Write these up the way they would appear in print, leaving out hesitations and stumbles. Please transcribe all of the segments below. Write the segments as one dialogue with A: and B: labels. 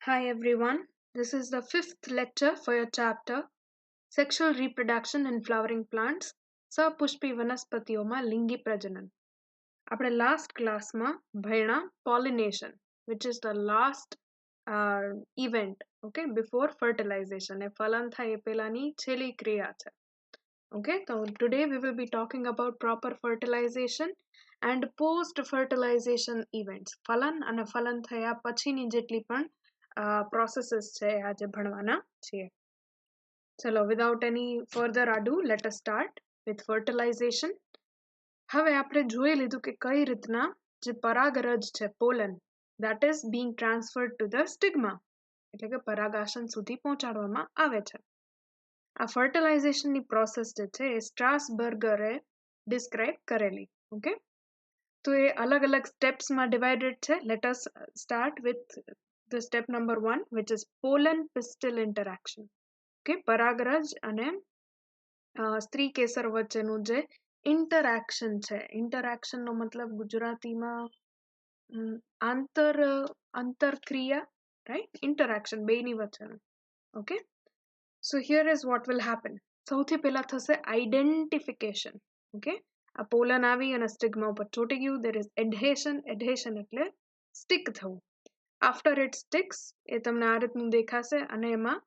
A: Hi everyone, this is the fifth lecture for your chapter Sexual Reproduction in Flowering Plants સપુષ્પી વનસ્પતિઓમાં લિંગી પ્રજનન. આપણે last ક્લાસમાં ભણ્યા pollination which is the last event okay before fertilization એ ફલન થાય એ પહેલાની છેલ્લી ક્રિયા છે. Okay, so today we will be talking about proper fertilization and post fertilization events. ફલન અને ફલન થયા પછીની જેટલી પણ processes છે આજે ભણવાના છીએ. ચલો without any further ado let us start with fertilization. હવે આપણે જોઈ લીધું કે કઈ રીતના જે પરાગરજ છે pollen that is being transferred to the stigma એટલે કે પરાગાસન સુધી પહોંચાડવામાં આવે છે. આ fertilization ની process જે છે એ સ્ટ્રાસબર્ગરે describe કરેલી. ઓકે, તો એ અલગ અલગ સ્ટેપ્સ માં ડિવાઇડેડ છે. Let us start with the step number 1 which is pollen pistil interaction. Okay, પરાગરજ અને સ્ત્રી કેસર વચ્ચેનું જે interaction છે, interaction નો મતલબ ગુજરાતીમાં આંતરક્રિયા, right? Interaction બેની વચ્ચેનું. Okay, so here is what will happen. સૌથી પહેલા થશે identification. Okay, આ પોલન આવી અને સ્ટિગ્મા ઉપર ચોટી ગયું. There is adhesion. Adhesion એટલે સ્ટિક થવું. After it sticks એ તમને આ રીતનું દેખાશે અને એમાં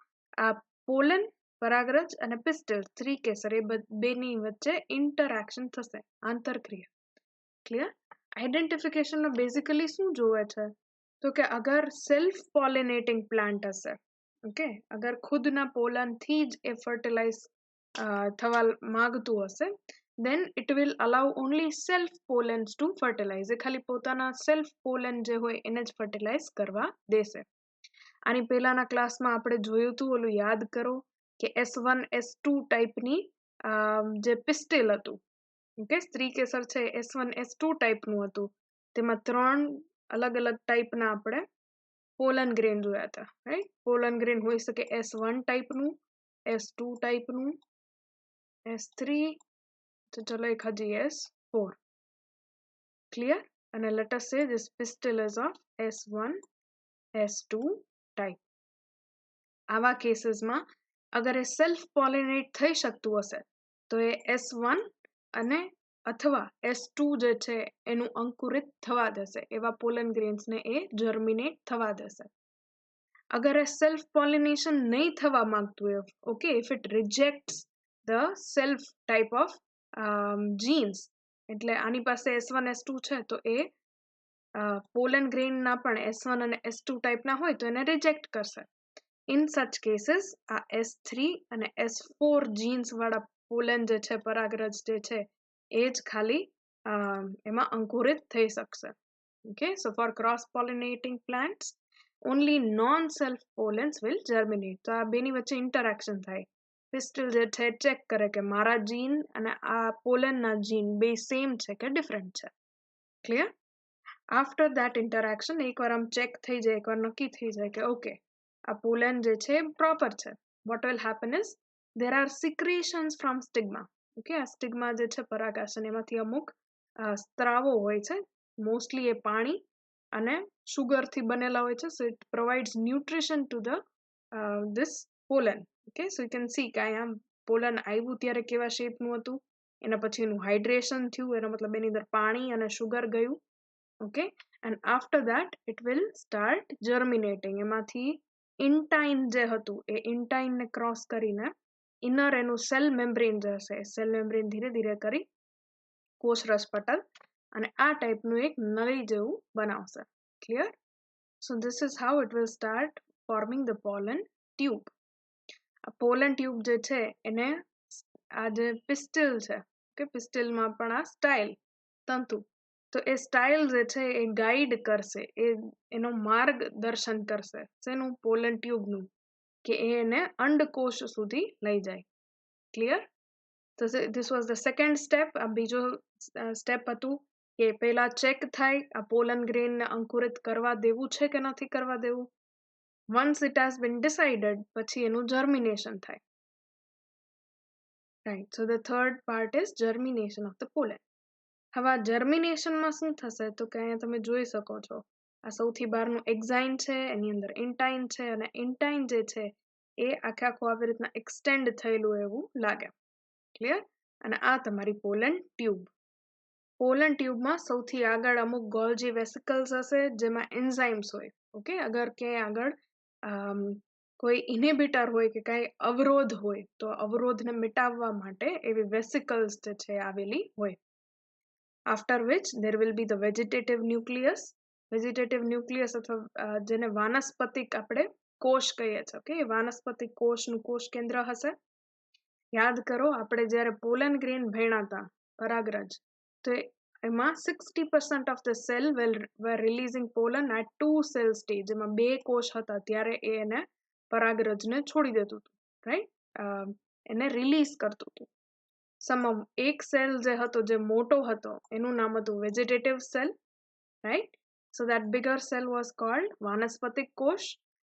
A: આ પોલન, પરાગરજ અને પિસ્ટલ, સ્ત્રી કેસર એ બેની વચ્ચે interaction થશે, આંતરક્રિયા. ક્લિયર? આઈડેન્ટિફિકેશનમાં બેઝિકલી શું જોવે છે તો કે અગર સેલ્ફ પોલિનેટિંગ પ્લાન્ટ હશે, ઓકે, અગર ખુદના પોલનથી જ એ ફર્ટિલાઇઝ થવા માંગતું હશે, then it will allow only self pollens to fertilize. એ ખાલી પોતાના સેલ્ફ પોલન જે હોય એને જ ફર્ટિલાઇઝ કરવા દેશે. આની પહેલાના ક્લાસમાં આપણે જોયું હતું, ઓલું યાદ કરો કે S1 S2 ટાઈપની જે પિસ્ટિલ હતું, ઓકે, સ્ત્રી કેસર છે S1 S2 ટાઈપનું હતું. તેમાં 3 અલગ અલગ ટાઈપના આપણે પોલન ગ્રેન જોયા હતા, રાઈટ? પોલન ગ્રેન હોઈ શકે S1 ટાઈપનું, S2 ટાઈપનું, S3, તો ચલો એક હજી S4. ક્લિયર? અને let us say this pistil is of S1 S2 type. આવા કેસીસમાં અગર એ સેલ્ફ પોલિનેટ થઈ શકતું હશે તો એ S1 અને અથવા S2 જે છે એનું અંકુરિત થવા દેશે, એવા પોલન ગ્રેન્સને એ જર્મિનેટ થવા દેશે. અગર એ સેલ્ફ પોલિનેશન નહીં થવા માંગતું હોય, okay, if it rejects the self type of genes, એટલે આની પાસે S1 S2 છે તો એ પોલન ગ્રેનના પણ S1 અને S2 ટાઈપના હોય તો એને રિજેક્ટ કરશે. In such cases આ S3 અને S4 genes વાળા પોલન જે છે, પરાગરજ જે છે એ જ ખાલી એમાં અંકુરિત થઈ શકશે. Okay, so for cross pollinating plants only non self pollens will germinate. તો આ બેની વચ્ચે interaction થાય. પિસ્ટલ જે છે ચેક કરે કે મારા જીન અને આ પોલનના જીન બે સેમ છે કે ડિફરન્ટ છે. ક્લિયર? આફ્ટર ધેટ ઇન્ટરેક્શન એકવાર આમ ચેક થઈ જાય, એકવાર નક્કી થઈ જાય કે ઓકે આ પોલન જે છે પ્રોપર છે, what will happen is there are secretions from stigma. Okay, આ સ્ટિગ્મા જે છે પરાગાસન એમાંથી અમુક સ્ત્રાવો હોય છે, મોસ્ટલી એ પાણી અને સુગરથી બનેલા હોય છે. so it provides nutrition to the this pollen. okay, so you can see કે અહીંયા પોલન આવ્યું ત્યારે કેવા શેપનું હતું, એના પછી એનું હાઇડ્રેશન થયું, એનો મતલબ એની અંદર પાણી અને સુગર ગયું. okay, and after that it will start germinating. એમાંથી ઇન્ટાઇન જે હતું એ ઇન્ટાઇનને ક્રોસ કરીને ઇનર એનું સેલ મેમ્બ્રેન જે હશે, સેલ મેમ્બ્રેન ધીરે ધીરે કરી કોષરસ પટલ અને આ ટાઈપનું એક નળી જેવું બનાવશે. Clear? So this is how it will start forming the pollen tube. આ પોલન ટ્યુબ જે છે એને આ જે પિસ્ટિલ છે, કે પિસ્ટિલમાં પણ આ સ્ટાઇલ તંતુ, તો એ સ્ટાઇલ જે છે એ ગાઈડ કરશે, એનો માર્ગદર્શન કરશે શેનું? પોલન ટ્યુબનું, કે એને અંડકોષ સુધી લઈ જાય. ક્લિયર? તો this was the second step. આ બીજો સ્ટેપ હતું કે પહેલા ચેક થાય આ પોલન ગ્રેનને અંકુરિત કરવા દેવું છે કે નથી કરવા દેવું. once it has been decided પછી એનું germination થાય. right, so the third part is germination of the pollen. હવે આ જર્મિનેશનમાં શું થશે તો કે અહીંયા તમે જોઈ શકો છો આ સૌથી બહારનું એક્ઝાઇન છે, એની અંદર ઇન્ટાઇન છે, અને ઇન્ટાઇન જે છે એ આખે આખું આવી રીતના એક્સટેન્ડ થયેલું એવું લાગે. ક્લિયર? અને આ તમારી પોલન ટ્યુબ. પોલન ટ્યુબમાં સૌથી આગળ અમુક ગોલ્જી વેસિકલ્સ હશે જેમાં એન્ઝાઇમ્સ હોય. ઓકે, અગર ક્યાંય આગળ કોઈ ઇનિબિટર હોય કે કાંઈ અવરોધ હોય તો અવરોધને મિટાવવા માટે એવી વેસિકલ્સ જે છે આવેલી હોય. After which there will be the vegetative nucleus. Vegetative nucleus અથવા જેને વાનસ્પતિક આપણે કોષ કહીએ છીએ. ઓકે, વાનસ્પતિક કોષનું કોષ કેન્દ્ર હશે. યાદ કરો આપણે જ્યારે પોલન ગ્રેન ભણ્યા હતા પરાગરજ, તો એમાં 60% of the cell were releasing pollen at 2 cell stage. એમાં 2 કોષ હતા ત્યારે એને પરાગરજને છોડી દેતું હતું, રાઈટ? એને રિલીઝ કરતું હતું. એક સેલ જે હતો જે મોટો હતો એનું નામ હતું vegetative cell, right? So that bigger cell was called વાનસ્પતિક કોષ,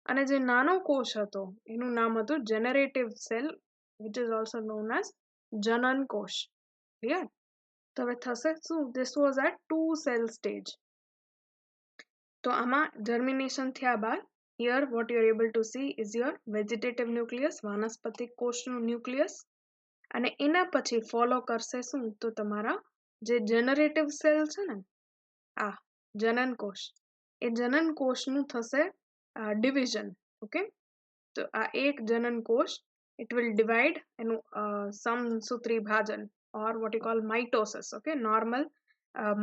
A: અને જે નાનો કોષ હતો એનું નામ હતું generative cell, which is also known as જનન કોષ. ક્લિયર? તો હવે થશે શું? This was at 2 cell stage. તો આમાં જર્મિનેશન થયા બાદ here what you are able to see is your vegetative nucleus, વાનસ્પતિક કોષનું ન્યુક્લિયસ, અને એના પછી ફોલો કરશે શું? તો તમારા જે જનરેટિવ સેલ છે ને, આ જનન કોષ, એ જનન કોષનું થશે ડિવિઝન. ઓકે, તો આ એક જનન કોષ it will divide એનું સમસૂત્રી ભાજન or what you call mitosis. Okay, normal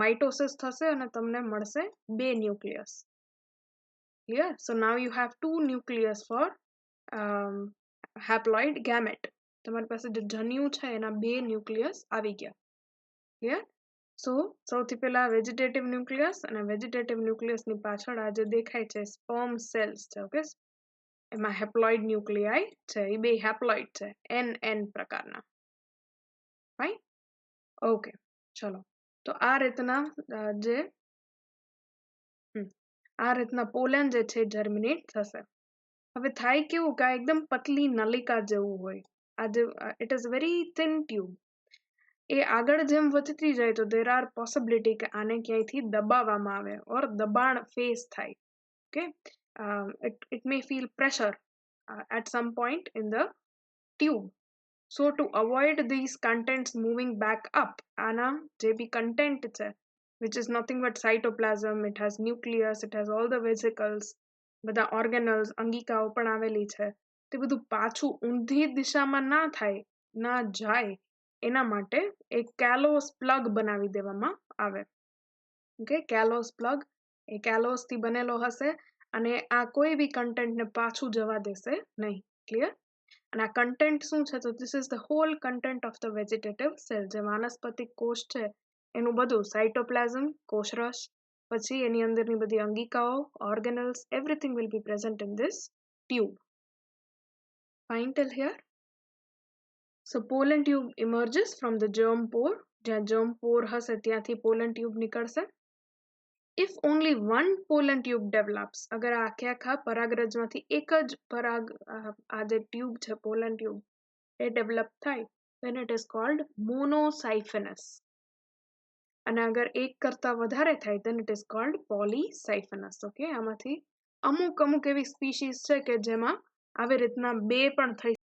A: mitosis થશે અને તમને મળશે 2 nucleus. Clear? So now you have 2 nucleus for haploid gamete. તમારી પાસે જે જન્યુ છે એના 2 ન્યુક્લિયસ આવી ગયા. ક્લિયર? સો સૌથી પહેલા વેજીટેટિવ ન્યુક્લિયસ, અને વેજીટેટિવ ન્યુક્લિયસની પાછળ આ જે દેખાય છે સ્પર્મ સેલ્સ છે. ઓકે, એમાં હેપ્લોઇડ ન્યુક્લિયાઈ છે, એ 2 હેપ્લોઇડ છે, NN પ્રકારના. ફાઇન? ઓકે, ચલો. તો આ રીતના પોલન જે છે જર્મિનેટ થશે. હવે થાય કેવું કે એકદમ પતલી નલિકા જેવું હોય. આ જે it is very thin tube. એ આગળ જેમ વધતી જાય તો there are possibility કે આને ક્યાંયથી દબાવવામાં આવે ઓર દબાણ ફેસ થાય. Okay, it may feel pressure at some point in the tube. So to avoid these contents moving back up, આના જે બી content છે which is nothing but cytoplasm, it has nucleus, it has all the vesicles, બધા organelles, અંગિકાઓ પણ આવેલી છે, તે બધું પાછું ઊંધી દિશામાં ના થાય, ના જાય, એના માટે એક કેલોસ પ્લગ બનાવી દેવામાં આવે. ઓકે, કેલોસ પ્લગ એ કેલોસ થી બનેલો હશે અને આ કોઈ બી કન્ટેન્ટ ને પાછું જવા દેશે નહીં. ક્લિયર? અને આ કન્ટેન્ટ શું છે? તો this is the whole content of the vegetative cell. જે વાનસ્પતિક કોષ છે એનું બધું સાઇટોપ્લાઝમ, કોષરસ, પછી એની અંદરની બધી અંગિકાઓ, organelles, everything will be present in this tube. Fine till here? So pollen tube emerges from the germ pore. જ્યાં germ pore હશે ત્યાંથી pollen tube નીકળશે. If only one pollen tube develops, અગર આખે આખા પરાગરજમાંથી એક જ આ જે ટ્યુબ છે pollen tube એ ડેવલપ થાય, then it is called monocyphinous. અને અગર એક કરતા વધારે થાય then it is called polycyphinous. Okay, આમાંથી અમુક એવી સ્પીસીસ છે કે જેમાં આવી રીતના 2 પણ થઈ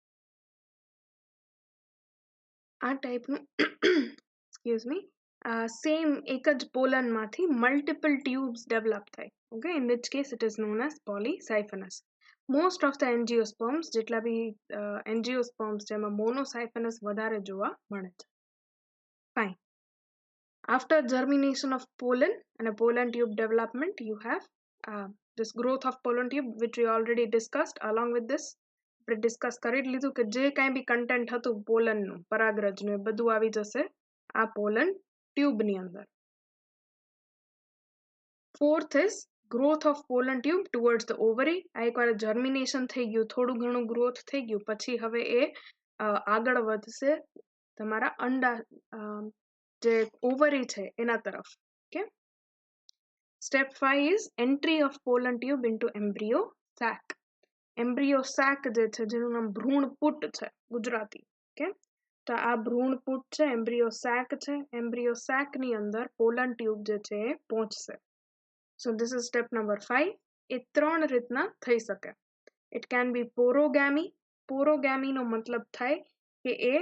A: આ ટાઈપનું એક્સક્યુઝ મી સેમ એક જ પોલનમાંથી મલ્ટિપલ ટ્યુબ્સ ડેવલપ થાય. Okay, in which case it is known as polysiphonous. Most of the angiosperms, જેટલા બી એન્જિયોસ્પર્મ્સ છે એમાં મોનોસાયફનસ વધારે જોવા મળે છે. Fine. After germination of pollen and a pollen tube development, you have this growth of pollen tube, which we already discussed. Along with this, આપણે discuss કરી લીધું કે જે કાંઈ બી કન્ટેન્ટ હતું પોલનનું, પરાગરજનું, એ બધું આવી જશે આ પોલન ટ્યુબની અંદર. Fourth is growth of pollen tube towards the ovary. આ એકવાર જર્મિનેશન થઈ ગયું, થોડું ઘણું ગ્રોથ થઈ ગયું, પછી હવે એ આગળ વધશે તમારા અંડા જે ઓવરી છે એના તરફ. Okay, step 5 is entry of pollen tube into embryo sac. Embryo sac જે છે જેનું નામ ભ્રૂણપુટ છે ગુજરાતી. ઓકે, તો આ ભ્રૂણપુટ છે, એમ્બ્રિયો sac છે. એમ્બ્રિયો sac ની અંદર પોલન ટ્યુબ જે છે એ પહોંચશે. સો ધીસ ઇઝ સ્ટેપ નંબર 5. એ 3 રીતના થઈ શકે. It can be પોરોગેમી. પોરોગેમીનો મતલબ થાય કે એ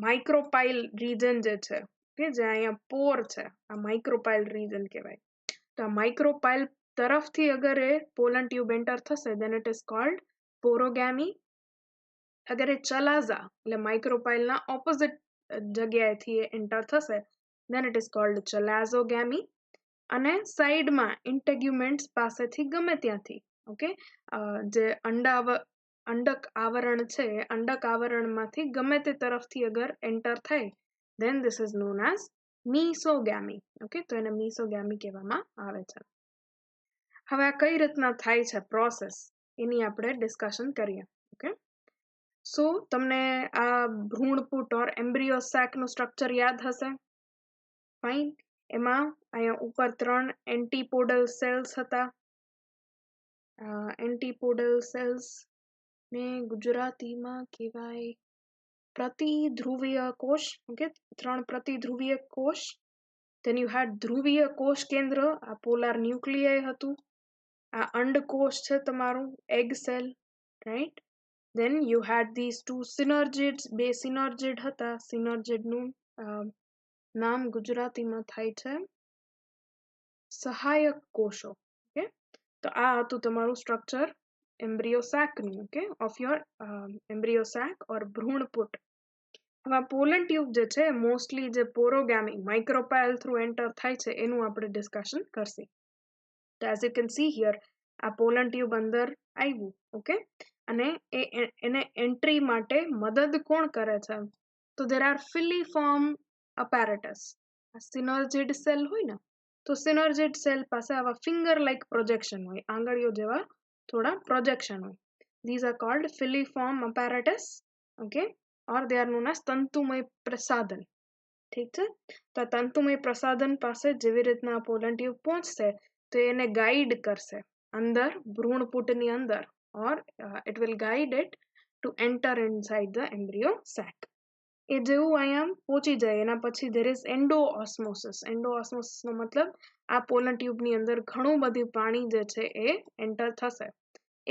A: માઇક્રોપાઇલ રીજન જે છે કે જે અહીંયા પોર છે, આ માઇક્રોપાઇલ રીજન કહેવાય. તો આ માઇક્રોપાઇલ તરફથી અગર એ પોલન ટ્યુબ એન્ટર થશે દેન ઇટ ઇઝ કોલ્ડ પોરોગેમી. અગર એ ચલાઝા એટલે માઇક્રોપાઇલના ઓપોઝિટ જગ્યાએથી એ એન્ટર થશે દેન ઇટ ઇઝ કોલ્ડ ચલાઝોગેમી. અને સાઈડમાં ઇન્ટેગ્યુમેન્ટ્સ પાસેથી ગમે ત્યાંથી ઓકે જે અંડક આવરણ છે અંડક આવરણમાંથી ગમે તે તરફથી અગર એન્ટર થાય then this is known as mesogymy. Okay તો એને mesogymy કહેવામાં આવે છે. હવે આ કઈ રીતના થાય છે પ્રોસેસ એની આપણે ડિસ્કશન કરીએ. ઓકે સો તમને આ ભ્રૂણપુટ ઓર એમ્બ્રિયો સેકનું સ્ટ્રક્ચર યાદ હશે. ફાઇન. એમાં અહીંયા ઉપર 3 એન્ટીપોડલ સેલ્સ હતા. એન્ટીપોડલ સેલ્સ ને ગુજરાતીમાં કહેવાય પ્રતિધ્રુવીય કોષ. ઓકે 3 પ્રતિધ્રુવીય કોષ. then you had ધ્રુવીય કોષ કેન્દ્ર, આ પોલાર ન્યુક્લિયસ હતું. આ અંડકોષ છે તમારું egg cell, right. then you had these two synergids, બે સિનર્જિડ હતા. સિનર્જિડનું નામ ગુજરાતીમાં થાય છે સહાયક કોષો. ઓકે તો આ હતું તમારું સ્ટ્રક્ચર એમ્બ્રિયો સેકનું. Okay of your embryo sac or ભ્રૂણપુટ. હવે પોલન ટ્યુબ જે છે મોસ્ટલી જે પોરોગેમી માઇક્રોપાઇલ થ્રુ એન્ટર થાય છે એનું આપણે ડિસ્કશન કરશું. તો as you can C here આ પોલન ટ્યુબ અંદર આવ્યું. ઓકે અને એને એન્ટ્રી માટે મદદ કોણ કરે છે? તો દેર આર ફિલિફોર્મ અપેરેટસ. આ સિનર્જિડ સેલ હોય ને તો સિનર્જિડ સેલ પાસે આવા ફિંગર લાઇક પ્રોજેક્શન હોય, આંગળીઓ જેવા થોડા પ્રોજેક્શન હોય. These are called filiform apparatus. Okay or they are known as તંતુમય પ્રસાધન. ઠીક છે. તો આ તંતુમય પ્રસાધન પાસે જેવી રીતના પોલન ટ્યુબ પહોંચશે તો એને ગાઈડ કરશે અંદર ભ્રૂણપુટની અંદર or it will guide it to enter inside the embryo sac. એ જેવું અહીંયા પહોંચી જાય એના પછી ધેર ઇઝ એન્ડોઓસ્મોસિસ. એન્ડોઓસ્મોસિસનો મતલબ આ પોલન ટ્યુબની અંદર ઘણું બધું પાણી જે છે એ એન્ટર થશે.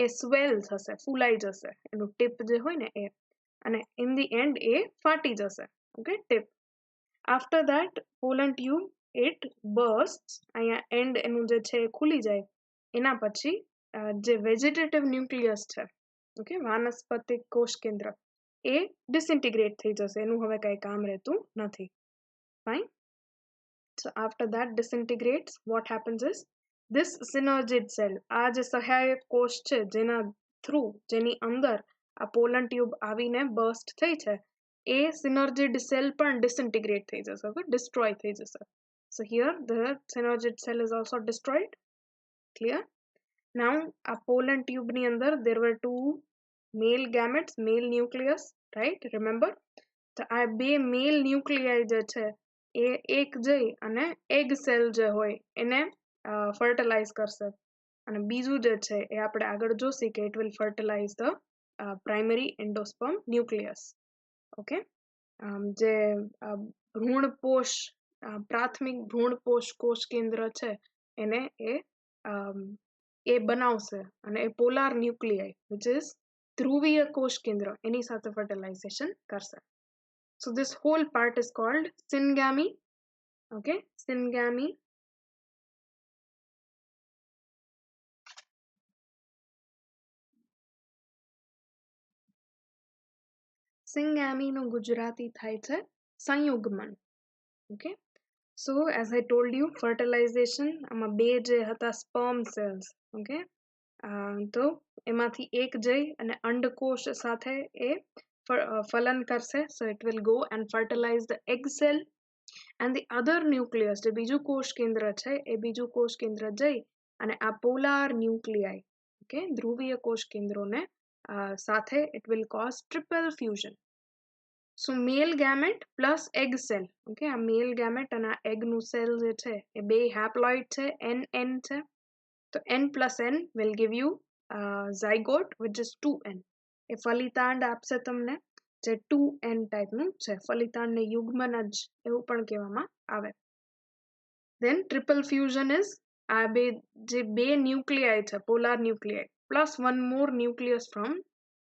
A: એ સ્વેલ થશે, ફૂલાઈ જશે એનું ટીપ જે હોય ને એ, અને ઇન ધી એન્ડ એ ફાટી જશે. Okay tip. After that pollen tube it burst. અહીંયા એન્ડ એનું જે છે એ ખુલી જાય. એના પછી જે વેજીટેટિવ ન્યુક્લિયસ છે ઓકે વાનસ્પતિક કોષ કેન્દ્ર એ ડિસઇન્ટિગ્રેટ થઈ જશે. એનું હવે કઈ કામ રહેતું નથી. Fine. So after that disintegrates, what happens is this synergid cell, આ જે સહાયક કોષ છે જેના થ્રુ જેની અંદર આ પોલન ટ્યુબ આવીને બર્સ્ટ થઈ છે એ synergid cell પણ disintegrate થઈ જશે. ઓકે destroy થઈ જશે. So here the synergid cell is also destroyed. Clear? Now આ પોલન ટ્યુબ ની અંદર there were two male gametes, male nucleus, right? Remember? તો આ બે મેલ ન્યુક્લિયાઈ જે છે એ એક જઈ અને એગ સેલ જે હોય એને ફર્ટિલાઇઝ કરશે, અને બીજું જે છે એ આપણે આગળ જોશી કે it will fertilize the primary endosperm nucleus. Okay જે ભ્રૂણપોષ પ્રાથમિક ભ્રૂણપોષ કોષ કેન્દ્ર છે એને એ બનાવશે અને એ પોલાર ન્યુક્લિયાઈ વિચ ઇઝ ધ્રુવીય કોષ કેન્દ્ર એની સાથે ફર્ટિલાઇઝેશન કરશે. So this whole part is called syngamy. Okay, syngamy. Syngamy નું ગુજરાતી થાય છે સંયુગ્મન. Okay, so as I told you fertilization આમાં બે જે હતા sperm cells. Okay, તો એમાંથી એક જઈ અને અંડકોષ સાથે એ ફલન કરશે. So it will go and fertilize the egg cell and the other nucleus. જે બીજું કોષ કેન્દ્ર છે એ બીજું કોષ કેન્દ્ર જઈ અને આ પોલાર ન્યુક્લિયાઈ ઓકે ધ્રુવીય કોષ કેન્દ્રોને સાથે it will cause triple fusion. So male gamete plus egg cell. Okay આ male gamete અને આ egg નું cell જે છે એ બે haploid છે, NN છે. તો N plus N will give you zygote which is 2N. એ ફલિતાંડ આપશે તમને જે 2N ટાઈપનું છે. ફલિતાંડને યુગ્મનજ એવું પણ કહેવામાં આવે. Then triple fusion is આ બે ન્યુક્લિયાઈ છે polar ન્યુક્લિયાઈ plus one more nucleus from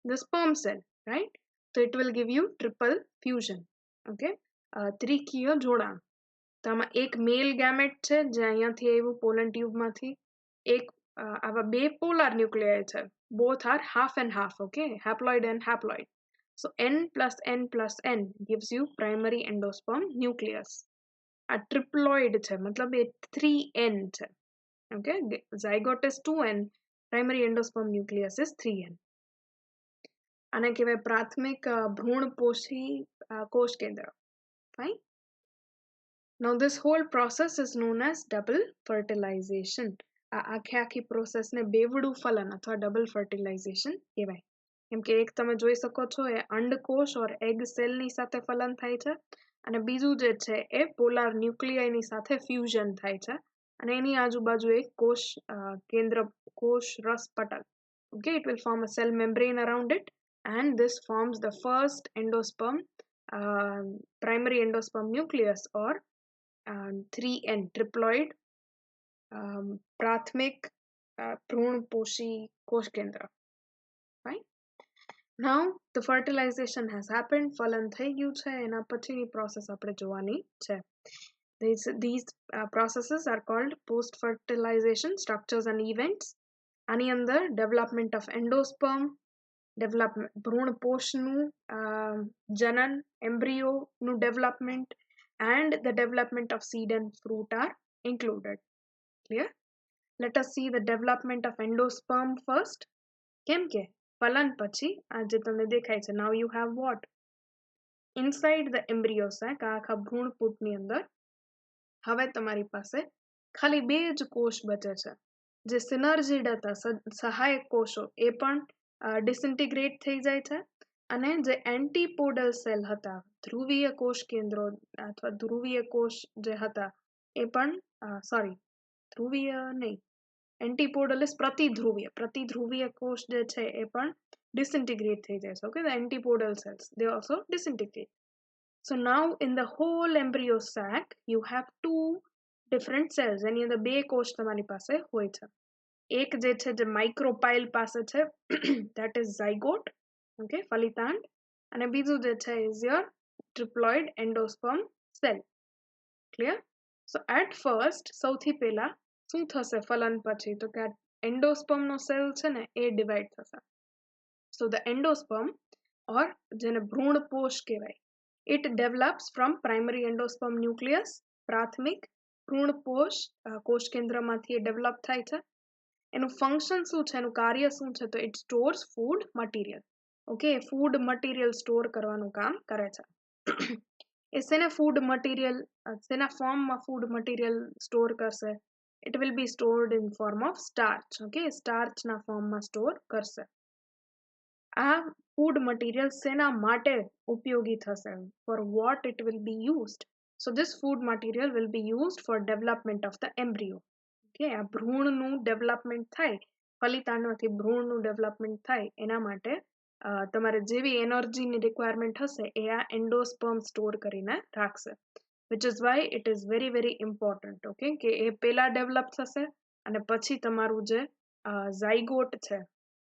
A: the sperm cell, right? So it will give you triple fusion. Okay, ત્રિકીય જોડાણ. તો આમાં એક મેલ ગેમેટ છે જે અહીંયાથી આવ્યું પોલન ટ્યુબમાંથી, એક આવા બે પોલાર ન્યુક્લિયાઈ છે, both are half and half, okay, haploid and haploid. So n plus n plus n gives you primary endosperm nucleus. આ ટ્રિપ્લોઇડ છે મતલબ એ 3n છે. Okay, zygote is 2n, primary endosperm nucleus is 3n. આને કહેવાય પ્રાથમિક ભ્રૂણપોષી કોષ કેન્દ્ર. Fine. Now this whole process is known as double fertilization. આખી process ને બેવડું ફલન અથવા double fertilization કહેવાય. કેમ કે એક તમે જોઈ શકો છો એ અંડકોષ ઓર એગ સેલ ની સાથે ફલન થાય છે, અને બીજું જે છે એ પોલાર ન્યુક્લિયાઈ ની સાથે ફ્યુઝન થાય છે, અને એની આજુબાજુ એક કોષ કેન્દ્ર કોષ રસ પટલ. Okay, it will form a cell membrane around it, and this forms the first endosperm, primary endosperm nucleus, or 3n triploid प्राथमिक भ्रूणपोषी कोष केंद्र. Fine. Now the fertilization has happened, ફલન થઈ ગયું છે, એના પછીની પ્રોસેસ આપણે જોવાની છે. These processes are called post fertilization structures and events. આની અંદર development of endosperm, development ભ્રૂણપોષનું જનન, embryo નું development, and the development of seed and fruit are included. Clear? Let us see the development of endosperm first. કેમ કે ફલન પછી આ જે તમને દેખાય છે, now you have what? Inside the embryo sac, આ આખા ભ્રૂણપૂટની અંદર હવે તમારી પાસે ખાલી બે જ કોષ બચે છે. જે સિનર્જિડ હતા સહાયક કોષો એ પણ ડિસઇન્ટિગ્રેટ થઈ જાય છે, અને જે એન્ટીપોડલ સેલ હતા ધ્રુવીય કોષ કેન્દ્રો અથવા ધ્રુવીય કોષ જે હતા એ પણ ધ્રુવીય નહીં, એન્ટીપોડલ ઇઝ પ્રતિધ્રુવીય કોષ જે છે એ પણ disintegrate થઈ જાય છે. Okay, the antipodal cells, they also disintegrate. So now in the whole embryo sac you have two different cells. એની અંદર બે કોષ તમારી પાસે હોય છે. એક જે છે જે માઇક્રોપાઇલ પાસે છે that is zygote, okay, ફલિતાંડ, અને બીજું જે છે is your triploid endosperm cell. Clear? So at first સૌથી પહેલા શું થશે ફલન પછી? તો કે એન્ડોસ્પર્મ નો સેલ છે ને એ ડિવાઈડ થશે. So the endosperm, or જેને ભ્રૂણપોષ કહેવાય, it develops from primary endosperm nucleus. પ્રાથમિક ભ્રૂણપોષ કોષ કેન્દ્રમાંથી એ ડેવલપ થાય છે. એનું ફંક્શન શું છે, એનું કાર્ય શું છે? તો it stores food material. Okay, food material store કરવાનું કામ કરે છે. એ શેના ફૂડ મટીરિયલ, શેના ફોર્મમાં ફૂડ મટીરિયલ સ્ટોર કરશે? It will be stored in form of starch. Okay, starch ના ફોર્મમાં સ્ટોર કરશે. આ ફૂડ મટીરિયલ શેના માટે ઉપયોગી થશે? For what it will be used? So this food material will be used for development of the embryo. Okay, આ ભ્રૂણનું development થાય, ફલિતાંડમાંથી ભ્રૂણનું ડેવલપમેન્ટ થાય, એના માટે તમારે જેવી એનર્જીની રિક્વાયરમેન્ટ હશે એ આ એન્ડોસ્પર્મ સ્ટોર કરીને રાખશે. Which is why it is very very important. Okay, કે એ પહેલા ડેવલપ થશે અને પછી તમારું જે ઝાયગોટ છે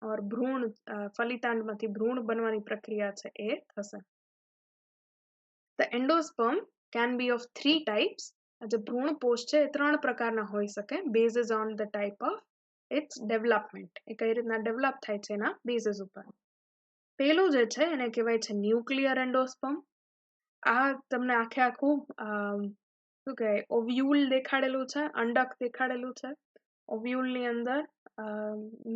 A: ઓર ભ્રૂણ ફલિતાંડમાંથી ભ્રૂણ બનવાની પ્રક્રિયા છે એ થશે. The endosperm can be of 3 types. જે ભ્રૂણપોષ છે એ 3 પ્રકારના હોઈ શકે, basis on the type of its development. એ કઈ રીતના ડેવલપ થાય છે એના બેઝિસ ઉપર. પહેલું જે છે એને કહેવાય છે ન્યુક્લિયર એન્ડોસ્પર્મ. આ તમને આખે આખું શું કહેવાય ઓવ્યુલ દેખાડેલું છે, અંડક દેખાડેલું છે. ઓવ્યુલની અંદર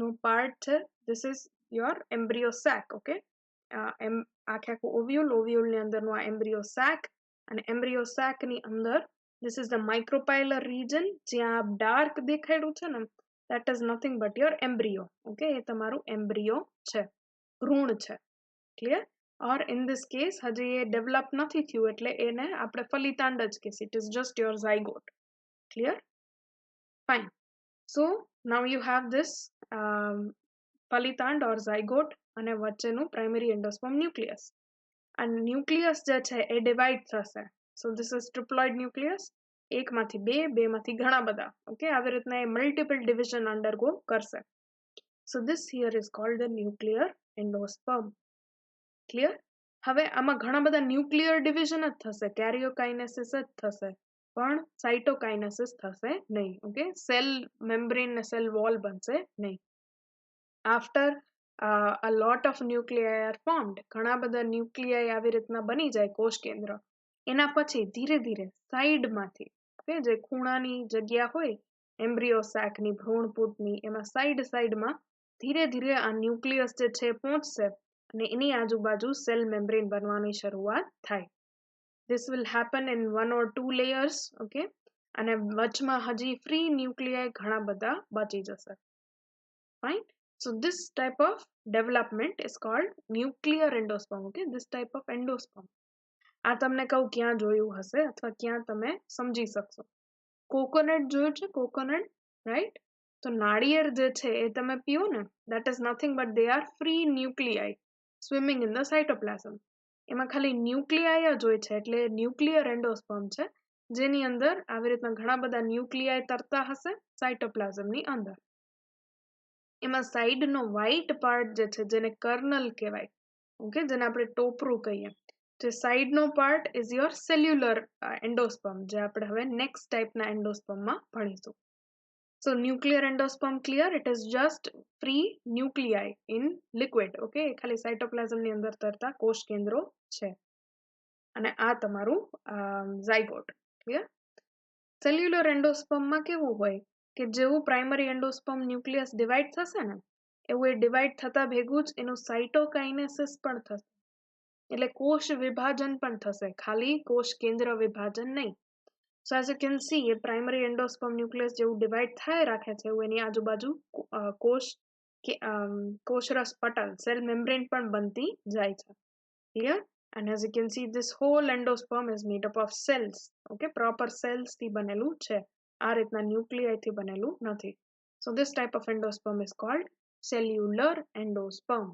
A: નો પાર્ટ છે, this is your embryo sac. Okay, આખે આખું ઓવ્યુલની અંદરનું આ embryo sac, અને embryo sac ની અંદર this is the micropylar region. જ્યાં ડાર્ક દેખાડ્યું છે ને, that is nothing but your embryo. Okay, એ તમારું embryo છે, ભ્રૂણ છે. Clear? Or in this case હજી એ ડેવલપ નથી થયું એટલે એને આપણે ફલિતાંડ જ કહીએ. It is just your zygote. Clear? Fine. So now you have this ફલિતાંડ or zygote અને વચ્ચેનું primary endosperm nucleus. And nucleus જે છે એ ડિવાઈડ થશે. So this is triploid nucleus. એકમાંથી બે માંથી ઘણા બધા. ઓકે, આવી રીતના એ મલ્ટિપલ ડિવિઝન અંડરગો કરશે. So this here is called the nuclear endosperm. Clear? હવે આમાં ઘણા બધા ન્યુક્લિયર ડિવિઝન જ થશે, કેરિયોકાઇનેસિસ જ થશે, પણ સાઇટોકાઇનેસિસ થશે નહીં. ઓકે, સેલ મેમ્બ્રેન ને સેલ વોલ બનશે નહીં. After a lot of nuclei are formed, ઘણા બધા ન્યુક્લિયાઈ આવી રીતના બની જાય કોષ કેન્દ્ર, એના પછી ધીરે ધીરે સાઈડમાંથી, ઓકે, જે ખૂણાની જગ્યા હોય એમ્બ્રિયો સેકની, ભ્રૂણપૂટની, એમાં સાઈડમાં ધીરે ધીરે આ ન્યુક્લિયસ જે છે પહોંચશે અને એની આજુબાજુ સેલ મેમ્બ્રેન બનવાની શરૂઆત થાય. This will happen in 1 or 2 layers. Okay, અને વચમાં હજી ફ્રી ન્યુક્લિયાઈ ઘણા બધા બચી જશે. Fine. So this type of development is called nuclear endosperm. Okay, this type of endosperm. આ તમને કહું ક્યાં જોયું હશે અથવા ક્યાં તમે સમજી શકશો. કોકોનટ જોયું છે? Coconut, right? તો નાળિયેર જે છે એ તમે પીઓ ને, that is nothing but they are free nuclei swimming in the cytoplasm. એમાં ખાલી ન્યુક્લિયાઈ જ હોય છે, એટલે ન્યુક્લિયર એન્ડોસ્પર્મ છે, જેની અંદર આવી રીતના ઘણા બધા ન્યુક્લિયાઈ તરતા હશે સાઇટોપ્લાઝમની અંદર. એમાં સાઈડનો વ્હાઇટ પાર્ટ જે છે, જેને કર્નલ કહેવાય, ઓકે, જેને આપણે ટોપરું કહીએ, જે સાઈડનો part is your cellular endosperm, જે આપણે હવે નેક્સ્ટ ટાઈપના એન્ડોસ્પર્મમાં ભણીશું. So nuclear endosperm clear? It is just free nuclei in liquid. Okay, ખાલી સાઇટોપ્લાઝમની અંદર તરતા કોષ કેન્દ્રો છે. અને આ તમારું ઝાયગોટ. ક્લિયર? સેલ્યુલર એન્ડોસ્પર્મમાં કેવું હોય કે જેવું પ્રાઇમરી એન્ડોસ્પર્મ ન્યુક્લિયસ ડિવાઈડ થશે ને, એવું એ ડિવાઈડ થતા ભેગું જ એનું સાઇટોકાઇનેસિસ પણ થશે, એટલે કોષ વિભાજન પણ થશે, ખાલી કોષ કેન્દ્ર વિભાજન નહીં. So as you can see, a primary endosperm nucleus જેવું ડિવાઈડ થાય રાખે છે, એવું એની આજુબાજુ કોષરસ પટલ, સેલ મેમ્બ્રેન પણ બનતી જાય છે. Clear? And as you can see, this whole endosperm is made up of cells. Okay, proper cells થી બનેલું છે, આ રીતના ન્યુક્લિયાઈ થી બનેલું નથી. So this type of endosperm is called cellular endosperm.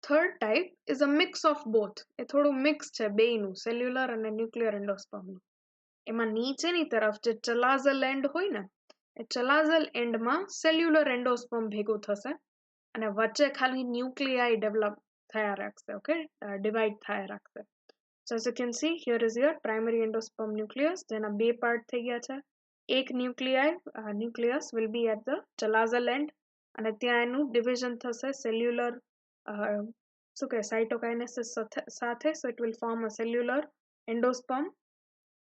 A: Third type is a mix of both. એ થોડું mix છે બેયનું, સેલ્યુલર અને ન્યુક્લિયર એન્ડોસ્પર્મનું. એમાં નીચેની તરફ જે ચલાઝલ એન્ડ હોય ને, એ ચલાઝલ એન્ડમાં સેલ્યુલર એન્ડોસ્પર્મ ભેગું થશે અને વચ્ચે ખાલી ન્યુક્લિયાઈ ડેવલપ થયા રાખશે. ઓકે, ડિવાઈડ થયા રાખશે. So as you can see, here is your primary endosperm nucleus, જેના બે પાર્ટ થઈ ગયા છે. એક nucleus will be at the chalazo end, અને ત્યાં એનું ડિવિઝન થશે સેલ્યુલર શું કહે સાઇટોકાઇનેસિસ સાથે. So it will form a cellular endosperm.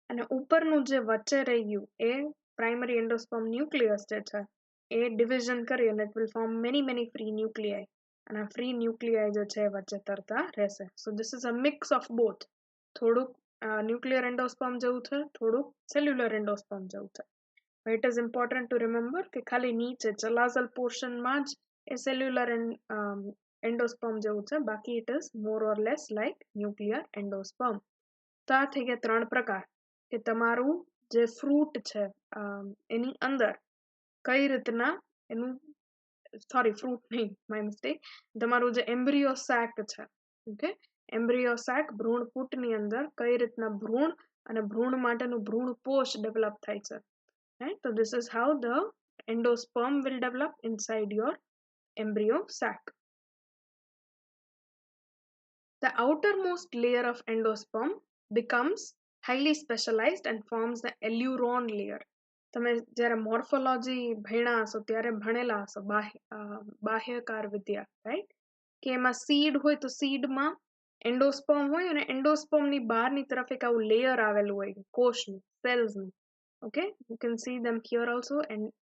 A: અને ઉપરનું જે વચ્ચે રહી ગયું એ પ્રાઇમરી એન્ડોસ્પર્મ ન્યુક્લિયસ જે છે એ ડિવિઝન કરી અને it will form many free nuclei. અને આ ફ્રી ન્યુક્લિયાઈ જે છે વચ્ચે તરતા રહેશે. સો this is a mix of both. થોડુંક ન્યુક્લિયર એન્ડોસ્પર્મ જેવું છે, થોડુંક સેલ્યુલર એન્ડોસ્પર્મ જેવું છે. It is important to remember કે ખાલી નીચે ચલાઝલ પોર્શનમાં જ એ સેલ્યુલર એન્ડોસ્પર્મ જેવું છે, બાકી it is more or less like nuclear endosperm. તો આ થઈ ગયા 3 પ્રકાર કે તમારું જે ફ્રૂટ છે એની અંદર કઈ રીતના એનું ફ્રૂટ નહીં, માય મિસ્ટેક, તમારું જે એમ્બ્રિયો સેક છે, ઓકે, એમ્બ્રિયો સેક ભ્રૂણપૂટની અંદર કઈ રીતના ભ્રૂણ અને ભ્રૂણ માટેનું ભ્રૂણપોષ ડેવલપ થાય છે, રાઈટ? તો this is how the endosperm will develop inside your embryo sac. The outermost layer of endosperm becomes highly specialized and forms the eleuron layer. તમે જ્યારે મોર્ફોલોજી ભણ્યા હશો ત્યારે ભણેલા હશો બાહ્યકાર વિદ્યા, રાઈટ? કે એમાં સીડ હોય તો સીડમાં એન્ડોસ્પર્મ હોય અને એન્ડોસ્પર્મની બહારની તરફ એક આવું લેયર આવેલું હોય કોષનું, સેલ્સનું. Okay, you can see them here also,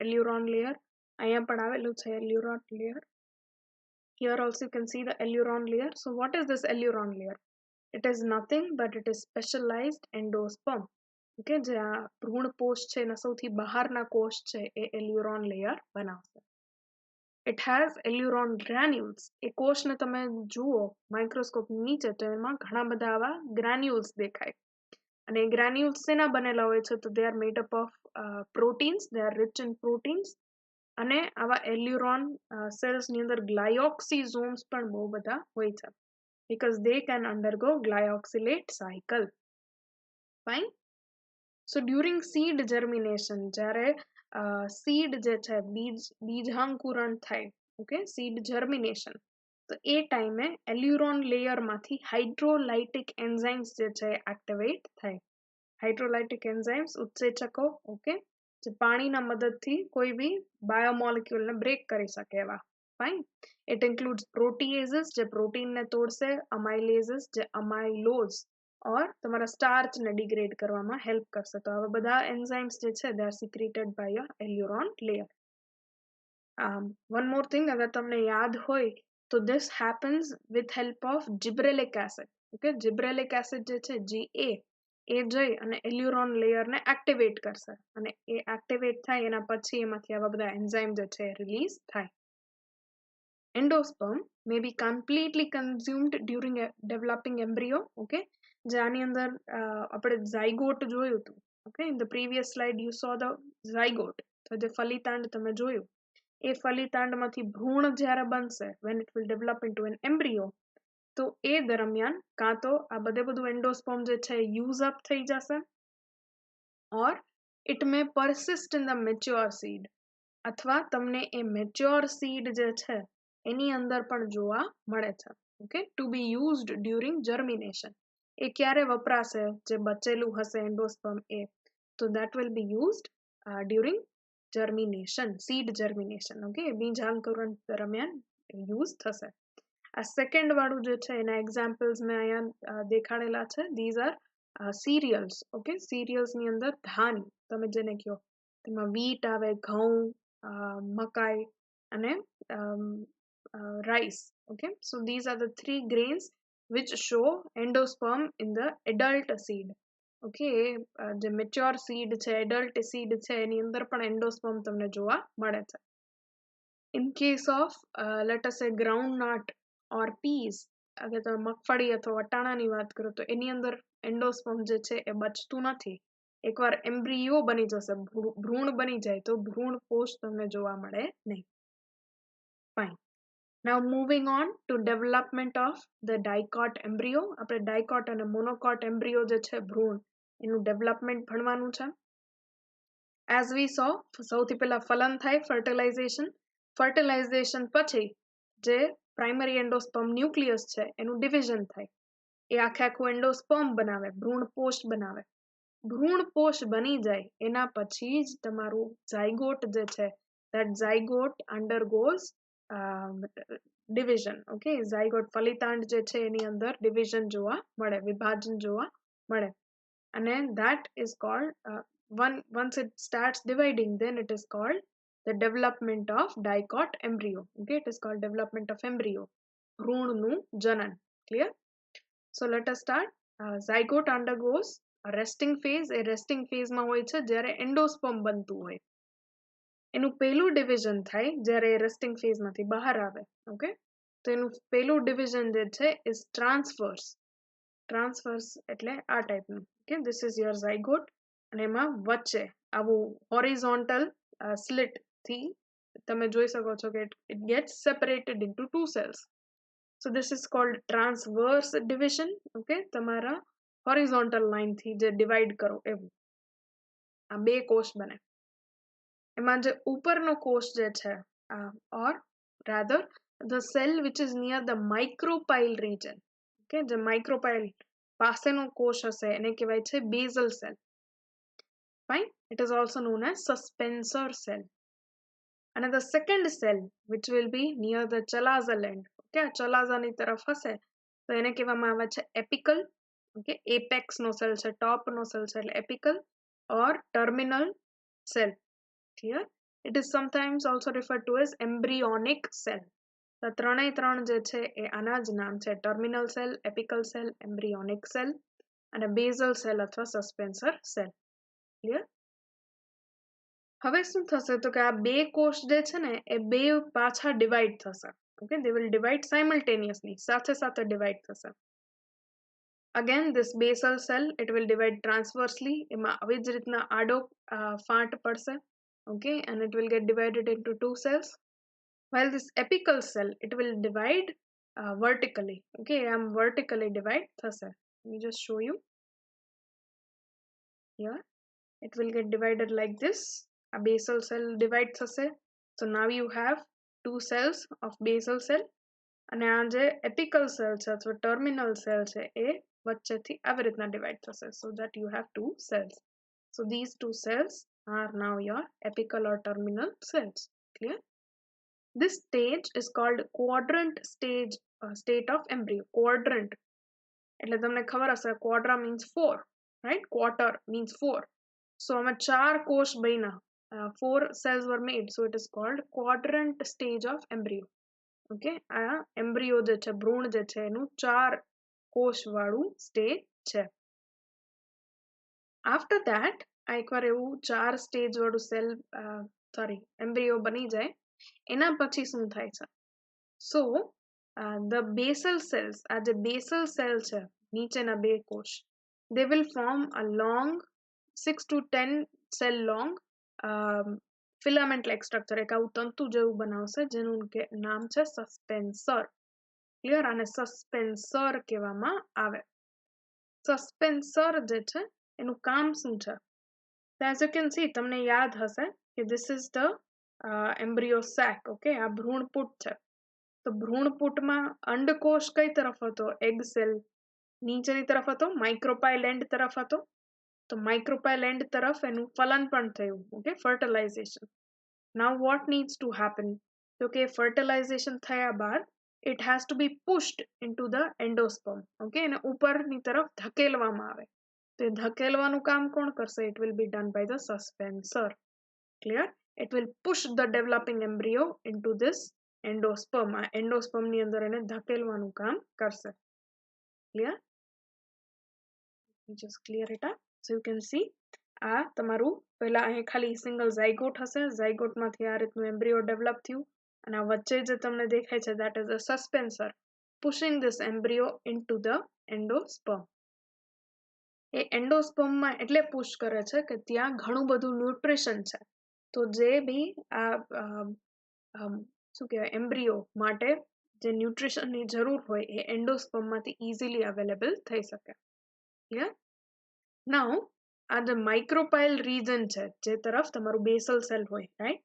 A: aleurone layer અહીંયા પણ આવેલું છે, aleurone layer. Here also you can see the eleuron layer. So what is this eleuron layer? It is nothing but it is specialized endosperm. Okay, જે આ ભ્રૂણપોષ છે એના સૌથી બહારના કોષ છે એ eleuron layer બનાવશે. It has eleuron granules. એ કોષને તમે જુઓ માઇક્રોસ્કોપ નીચે તો એમાં ઘણા બધા આવા granules દેખાય. અને એ granules શેના બનેલા હોય છે? તો they are made up of proteins. They are rich in proteins. અને આવા એલ્યુરોન સેલ્સની અંદર ગ્લાયોક્સિઝોમ્સ પણ બહુ બધા હોય છે, because they can undergo glyoxylate cycle. Fine. So during seed germination, જ્યારે સીડ જે છે બીજાંકુરણ થાય, ઓકે, સીડ જર્મિનેશન, તો એ ટાઈમે એલ્યુરોન લેયરમાંથી હાઇડ્રોલાઇટિક એન્ઝાઇમ્સ જે છે એક્ટિવેટ થાય. હાઇડ્રોલાઇટિક એન્ઝાઇમ્સ ઉત્સેચકો, ઓકે, જે પાણીના મદદથી કોઈ બી બાયોમોલિક્યુલને બ્રેક કરી શકે એવા. ફાઇન. ઇટ ઇન્ક્લુડ્સ પ્રોટીએઝિસ, જે પ્રોટીનને તોડશે, અમાઇલેઝિસ, જે અમાઇલોઝ ઓર તમારા સ્ટાર્ચને ડિગ્રેડ કરવામાં હેલ્પ કરશે. તો આવા બધા એન્ઝાઇમ્સ જે છે they are secreted by your aleurone layer. One more thing, અગર તમને યાદ હોય તો this happens with help of gibberellic acid. Okay, gibberellic acid જે છે GA, એ જઈ અને એલ્યુરોન લેયરને એક્ટિવેટ કરશે, અને એ એક્ટિવેટ થાય એના પછી એમાંથી આવા બધા એન્ઝાઇમ જે છે રિલીઝ થાય. Endosperm may be completely consumed during developing embryo. Okay, જે આની અંદર આપણે ઝાયગોટ જોયું હતું. Okay, in the previous slide you so the zygote, તો જે ફલિતાંડ તમે જોયું, એ ફલિતાંડમાંથી ભ્રૂણ જ્યારે બનશે, when it will develop into an embryo, તો એ દરમિયાન કાં તો આ બધું એન્ડોસ્પર્મ જે છે યુઝ અપ થઈ જશે, or it may persist in the mature seed, અથવા તમને એ મેચ્યોર સીડ જે છે એની અંદર પણ જોવા મળે છે. Okay, to be used during germination. એ ક્યારે વપરાશે? જે બચેલું હશે એન્ડોસ્પર્મ એ, તો that will be used during germination, seed germination. Okay, બીજાંકુરણ દરમિયાન યુઝ થશે. આ સેકન્ડ વાળું જે છે એના એક્ઝામ્પલ્સ મેં અહીંયા દેખાડેલા છે. These are serials. ઓકે, સિરિયલ્સની અંદર ધાન તમે જેને કહો, તેમાં વીટ આવે, ઘઉં, મકાઈ અને rice. Okay, so these are the three grains which show endosperm in the adult seed. Okay, જે mature seed છે, adult seed છે, એની અંદર પણ endosperm તમને જોવા મળે છે. In case of let us say groundnut or peas, અગર તમે મગફળી અથવા વટાણાની વાત કરો તો એની અંદર એન્ડોસ્પર્મ જે છે એ બચતું નથી. એકવાર એમ્બ્રિયો બની જશે, ભ્રૂણ બની જાય, તો ભ્રૂણ કોષ તમને જોવા મળે નહીં. Fine. Now moving on to development of the dicot embryo. આપણે ડાયકોટ અને મોનોકોટ એમ્બ્રિયો જે છે ભ્રૂણ, એનું ડેવલપમેન્ટ ભણવાનું છે. As we saw, સૌથી પહેલા ફલન થાય, ફર્ટિલાઇઝેશન પછી જે પ્રાઇમરી એન્ડોસ્પર્મ ન્યુક્લિયસ છે એનું ડિવિઝન થાય. એ આખું એન્ડોસ્પર્મ બનાવે, ભ્રૂણપોષ બનાવે. ભ્રૂણપોષ બની જાય એના પછી જ તમારું ઝાયગોટ જે છે, that zygote undergoes division. Okay, zygote ફલિતાંડ જે છે એની અંદર ડિવિઝન જોવા મળે, વિભાજન જોવા મળે, અને that is called once it starts dividing, then it is called the development of dicot embryo. Okay, it is called development of embryo, ભ્રૂણનું જનન. Clear? So let us start. Zygote undergoes a resting phase. A resting phase માં હોય છે જ્યારે endosperm બનતું હોય. એનું પહેલું division થાય જ્યારે રેસ્ટિંગ ફેઝમાંથી બહાર આવે. ઓકે, તો એનું પહેલું ડિવિઝન જે છે ઇઝ ટ્રાન્સફર્સ. ટ્રાન્સફર્સ એટલે આ ટાઈપનું. Okay, this is your zygote, અને એમાં વચ્ચે આવું હોરિઝોન્ટલ સ્લિટ થી તમે જોઈ શકો છો કે it gets separated into two cells. So this is called transverse division. Okay, તમારા હોરિઝોન્ટલ લાઇન થી જે ડિવાઈડ કરો એવું. આ બે કોષ બને. એમાં જે ઉપરનો કોષ જે છે, or rather the cell which is near the micropyle region, okay, જે micropyle પાસેનો કોષ હશે એને કહેવાય છે basal cell. Fine, it is also known as suspensor cell. And the second cell which will be near the chalazal end, okay, ચલાઝાની તરફ હશે તો એને કહેવામાં આવે છે એપિકલ. Okay, apex નો સેલ છે, ટોપ નો સેલ છે એટલે એપિકલ, or terminal cell. Clear? It is sometimes also referred to as embryonic cell. તો ત્રણેય ત્રણ જે છે એ આના જ નામ છે, terminal cell, apical cell, embryonic cell અને બેઝલ સેલ અથવા સસ્પેન્સર સેલ. ક્લિયર? હવે શું થશે તો કે આ બે કોષ જે છે ને એ બે પાછા ડિવાઈડ થશે. Okay, they will divide simultaneously, સાથે સાથે ડિવાઈડ થશે. Again, this basal cell, it will divide transversely. એમાં આવી જ રીતના આડો ફાંટ પડશે. Okay, and it will get divided into two cells, while this apical cell, it will divide vertically. Okay, I'm vertically divide thase. Let me just show you here. it will get divided like this. A basal cell divide થશે. So now you have two cells of basal cell અને આ જે એપિકલ cell છે અથવા terminal cell છે એ વચ્ચેથી આવી રીતના ડિવાઈડ થશે. So that you have two cells. So these two cells are now your apical or terminal cells. Clear? This stage is called quadrant stage, state of embryo. Quadrant એટલે તમને ખબર હશે quadra means 4, right? Quarter means 4. So આમાં 4 કોષ બન્યા, 4 cells were made, so it is called quadrant stage of embryo. Okay, આ embryo જે છે ભ્રૂણ જે છે એનું 4 કોષ વાળું સ્ટેજ છે. After that આ એકવાર એવું 4 સ્ટેજ વાળું સેલ embryo બની જાય એના પછી શું થાય છે? So the basal cells, આ જે basal cell છે નીચેના બે કોષ, they will form a long 6 to 10 cell long filament like structure, એક આવું તંતુ જેવું બનાવશે જેનું નામ છે સસ્પેન્સર. ક્લિયર? આને સસ્પેન્સર કહેવામાં આવે. સસ્પેન્સર જે છે એનું કામ શું છે? As you can see, તમને યાદ હશે કે this is the embryo sac. Okay, આ ભ્રૂણપૂટ છે. તો ભ્રૂણપૂટમાં અંડકોષ કઈ તરફ હતો? Egg cell. નીચેની તરફ હતો? માઇક્રોપાઇલ એન્ડ તરફ હતો. તો માઇક્રોપાઇલ એન્ડ તરફ એનું ફલન પણ થયું. Okay, fertilisation. Now what needs to happen? તો કે ફર્ટિલાઇઝેશન થયા બાદ it has to be pushed into the endosperm. Okay, એને ઉપરની તરફ ધકેલવામાં આવે. તો ધકેલવાનું કામ કોણ કરશે? It will be done by the suspensor. Clear? It will push the developing embryo into this endosperm. આ endosperm ની અંદર એને ધકેલવાનું કામ કરશે. Clear? Just clear it up. So you can see આ તમારું પહેલા અહીં ખાલી સિંગલ ઝાયગોટ હશે, ઝાયગોટમાંથી આ રીતનું એમ્બ્રિયો ડેવલપ થયું અને આ વચ્ચે જે તમને દેખાય છે that is a suspensor pushing this embryo into the endosperm. એ એન્ડોસ્પર્મમાં એટલે પુશ કરે છે કે ત્યાં ઘણું બધું ન્યુટ્રિશન છે. તો જે બી આ શું કહેવાય એમ્બ્રિયો માટે જે ન્યુટ્રિશનની જરૂર હોય એ એન્ડોસ્પર્મમાંથી ઇઝીલી અવેલેબલ થઈ શકે. ક્લિયર? નાઉ આ જે માઇક્રોપાઇલ રીજન છે જે તરફ તમારું બેસલ સેલ હોય, રાઈટ?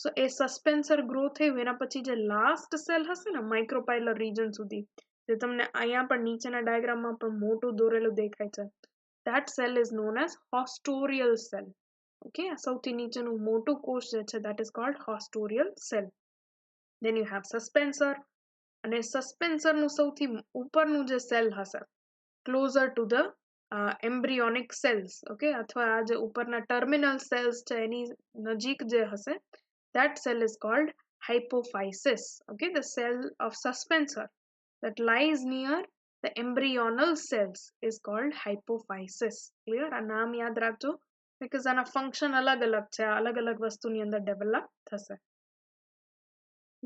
A: સો એ સસ્પેન્સર ગ્રો થયું એના પછી જે લાસ્ટ સેલ હશે ને માઇક્રોપાઇલર રીજન સુધી, જે તમને અહીંયા પણ નીચેના ડાયાગ્રામમાં પણ મોટું દોરેલું દેખાય છે, that cell is known as hostorial cell. Okay, સૌથી નીચેનું મોટું કોષ જે છે that is called hostorial cell. Then you have suspensor, અને સસ્પેન્સર નું સૌથી ઉપરનું જે સેલ હશે closer to the embryonic cells, okay, અથવા આ જે ઉપરના terminal cells છે એની નજીક જે હશે that cell is called hypophysis. Okay, the cell of suspensor that lies near the embryonal cells is called hypophysis. Clear? આ નામ યાદ રાખજો because આના function અલગ અલગ છે, અલગ અલગ વસ્તુની અંદર develop થશે.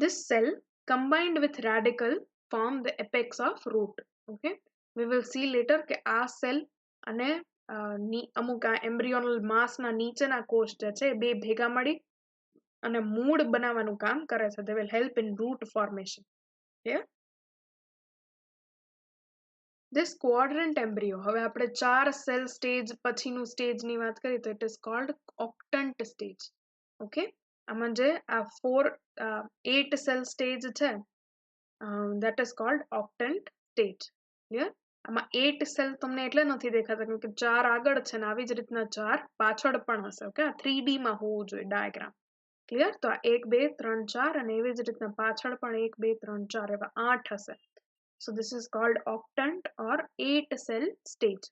A: This cell combined with radicle form the apex of root. Okay, we will see later કે આ cell અને અમુક આ embryonal mass ના નીચેના કોષ જે છે બે ભેગા મળી અને મૂળ બનાવવાનું કામ કરે છે. They will help in root formation. Clear? This quadrant embryo, હવે આપણે 4 cell stage પછીનું stage ની વાત કરીએ તો it is called octant stage. Okay, આમાં જે આ 8 cell stage છે that is called octant stage. Clear? આમાં 8 cell તમને એટલે નથી દેખાતા કેમ કે 4 આગળ છે ને આવી જ રીતના 4 પાછળ પણ હશે. ઓકે, આ 3D માં હોવું જોઈએ ડાયાગ્રામ. ક્લિયર? તો આ 1 2 3 4 અને એવી જ રીતના પાછળ પણ 1 2 3 4 એવા 8 હશે. So this is called octant or 8 cell stage.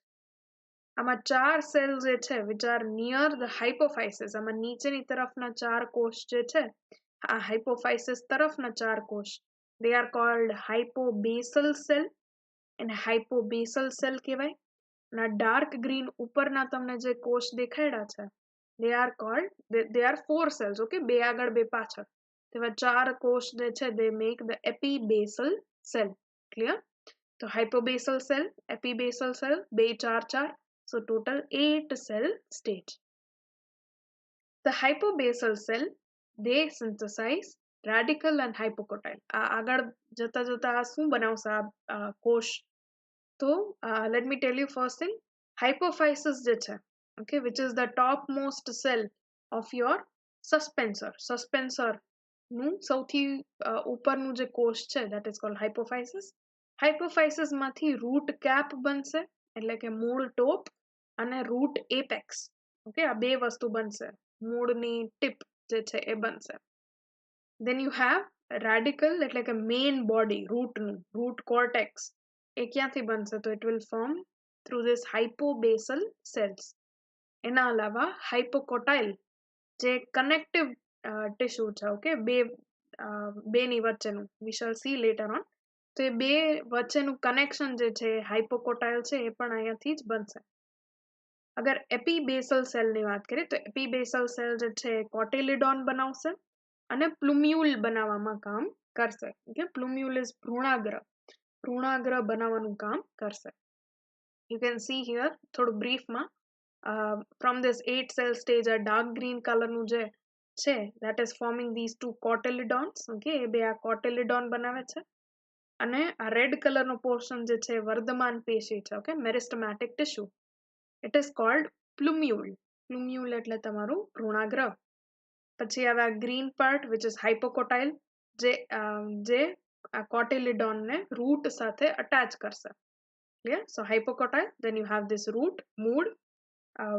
A: આમાં 4 cells જે છે which are near the hypophysis, આમાં નીચેની તરફના 4 કોષ જે છે આ hypophysis તરફના 4 કોષ, they are called hypobasal cell and hypobasal cell કહેવાય. અને dark green ઉપરના તમને જે કોષ દેખાડ્યા છે they are called, they are 4 cells. Okay, બે આગળ બે પાછળ, તેવા 4 કોષ જે છે they make the epibasal cell. Clear? So hypobasal cell, epibasal cell, બે 4 4, so total 8 cell stage. The hypobasal cell, they synthesize radical and hypocotyle. આગળ જતા જતા શું બનાવશે આ કોષ? તો let me tell you first thing, hypophysis જે છે okay, which is the topmost cell of your suspensor નું સૌથી ઉપરનું જે કોષ છે that is called hypophysis. Hypophysis માંથી root cap બનશે એટલે કે મૂળ ટોપ અને root apex, okay, આ બે વસ્તુ બનશે, મૂળની ટીપ જે છે એ બનશે. then you have radical એટલે કે main body root નું root cortex, એ ક્યાંથી બનશે તો it will form through this hypobasal cells. એના અલાવા hypocotyle જે connective tissue છે, okay, બેની વચ્ચેનું, we shall see later on, તો એ બે વચ્ચેનું કનેક્શન જે છે હાઇપોકોટાઇલ છે એ પણ અહીંયાથી જ બનશે. અગર એપીબેસલ સેલની વાત કરીએ તો એપીબેસલ સેલ જે છે કોટિલિડોન બનાવશે અને પ્લુમ્યુલ બનાવવામાં કામ કરશે. ઓકે, પ્લુમ્યુલ ઇઝ ભ્રૂણાગ્ર બનાવવાનું કામ કરશે. you can see here થોડું બ્રીફમાં from this 8 cell stage a dark green color નું જે છે that is forming these two cotyledons. okay, એ બે આ cotyledon બનાવે છે અને આ રેડ કલર નો પોર્શન જે છે વર્ધમાન પેશી છે, okay, meristematic tissue, it is called plumule. plumule એટલે તમારું ભ્રૂણાગ્ર. પછી આવે આ green part which is hypocotyle જે આ cotyledon ને રૂટ સાથે અટેચ કરશે. clear? so hypocotyle, then you have this root મૂળ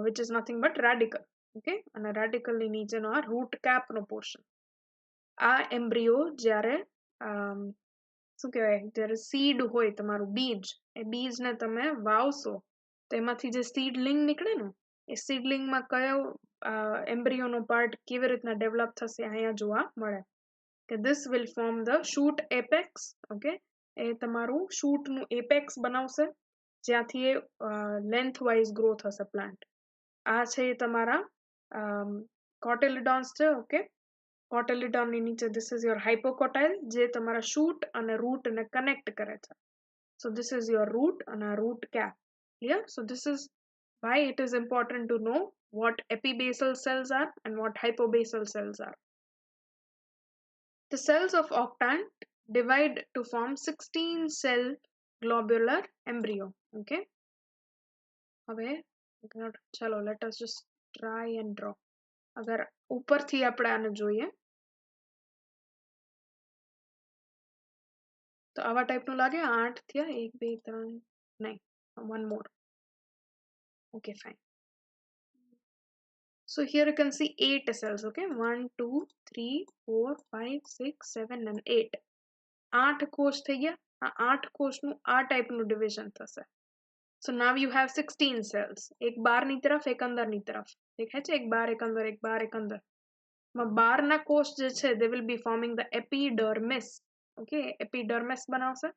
A: which is nothing but radical. okay, અને radical ની નીચેનો આ root cap નો પોર્શન. આ એમ્બ્રિયો જ્યારે શું કહેવાય, જ્યારે સીડ હોય તમારું બીજ, એ બીજને તમે વાવશો તો એમાંથી જે સીડલિંગ નીકળે ને, એ સીડલિંગમાં કયો એમ્બ્રિયોનો પાર્ટ કેવી રીતના ડેવલપ થશે અહીંયા જોવા મળે કે this will form the shoot apex. okay, એ તમારું શૂટનું એપેક્સ બનાવશે જ્યાંથી એ લેન્થ વાઇઝ ગ્રો થશે પ્લાન્ટ. આ છે તમારા કોટિલિડોન્સ છે. ઓકે, કોટિલિડોન ની નીચે this is your hypocotyle જે તમારા શૂટ અને રૂટ ને કનેક્ટ કરે છે. so this is your root and a root cap. clear? so this is why it is important to know what epibasal cells are and what hypobasal cells are. The cells of octant divide to form 16 cell globular embryo. okay, હવે ચલો let us just try and draw. અગર ઉપરથી આપણે આને જોઈએ તો આવા ટાઈપનું લાગે. 8 થયા, 1 2 3 નહીં, one more. okay, fine. so here you can see 8 cells. okay, 1 2 3 4 5 6 7 and 8. 8 કોષ થઈ ગયા. આ 8 કોષનું આ ટાઈપનું ડિવિઝન થશે. so now you have 16 cells. એક બહારની તરફ, એક અંદરની તરફ. દેખાય છે? એક બહાર, એક અંદર, એક બહાર, એક અંદર. બહારના કોષ જે છે they will be forming the epidermis. okay, epidermis બનાવશે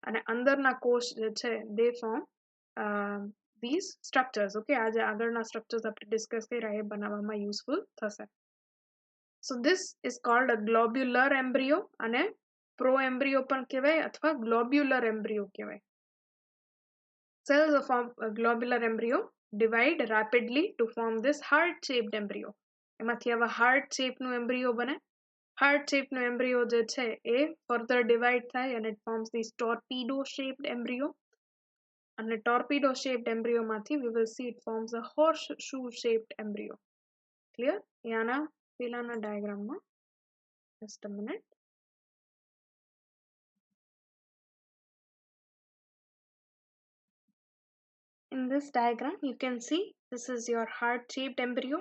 A: અને અંદરના કોષ જે છે they form these structures. okay, આજે આગળના structures આપણે ડિસ્કસ કર્યા એ બનાવવામાં યુઝફુલ થશે. so this is called a globular embryo અને pro embryo પણ કહેવાય અથવા globular embryo કહેવાય. cells of a globular embryo divide rapidly to form this heart shaped embryo. એમાંથી આવા heart shape નું embryo બને. heart shape નું embryo જે છે એ further divide થાય and it forms this torpedo shaped embryo. અને torpedo shaped embryo માંથી we will see it forms a horseshoe shaped embryo. clear? એ આના પેલાના ડાયાગ્રામમાં, just a minute. in this diagram you can see this is your heart shaped embryo.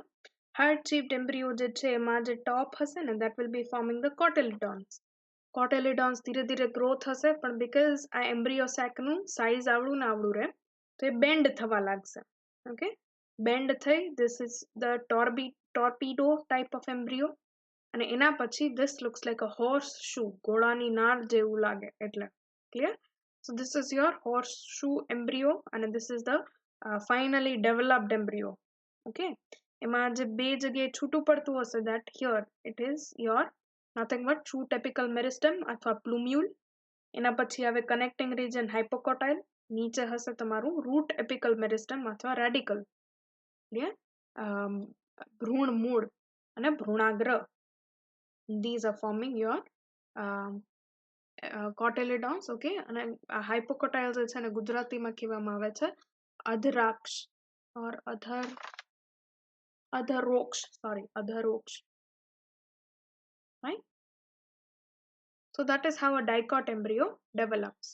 A: heart shaped embryo જે છે એમાં જે ટોપ હશે ને that will be forming the cotyledons. cotyledons ધીરે ધીરે ગ્રો થશે પણ because આ embryo sac નું સાઇઝ આવડું ને આવડું રહે તો એ બેન્ડ થવા લાગશે. okay, બેન્ડ થઈ this is the torpedo type of embryo અને એના પછી this looks like a horseshoe, ઘોડાની નાળ જેવું લાગે એટલે. clear? so this is your horseshoe embryo and this is the finally developed embryo. okay, એમાં જે બે જગ્યાએ છૂટું પડતું હશે that here it is your nothing but shoot apical meristem અથવા plumule. એના પછી આવે connecting region hypocotyle, નીચે હશે તમારું root apical meristem અથવા radical. clear? ભ્રૂણ મૂળ અને ભ્રૂણાગ્ર. these are forming your cotyledons. okay, અને hypocotyle જે છે ને ગુજરાતીમાં કહેવામાં આવે છે અધરાક્ષ. or adherox, right? So that is how a dicot embryo develops.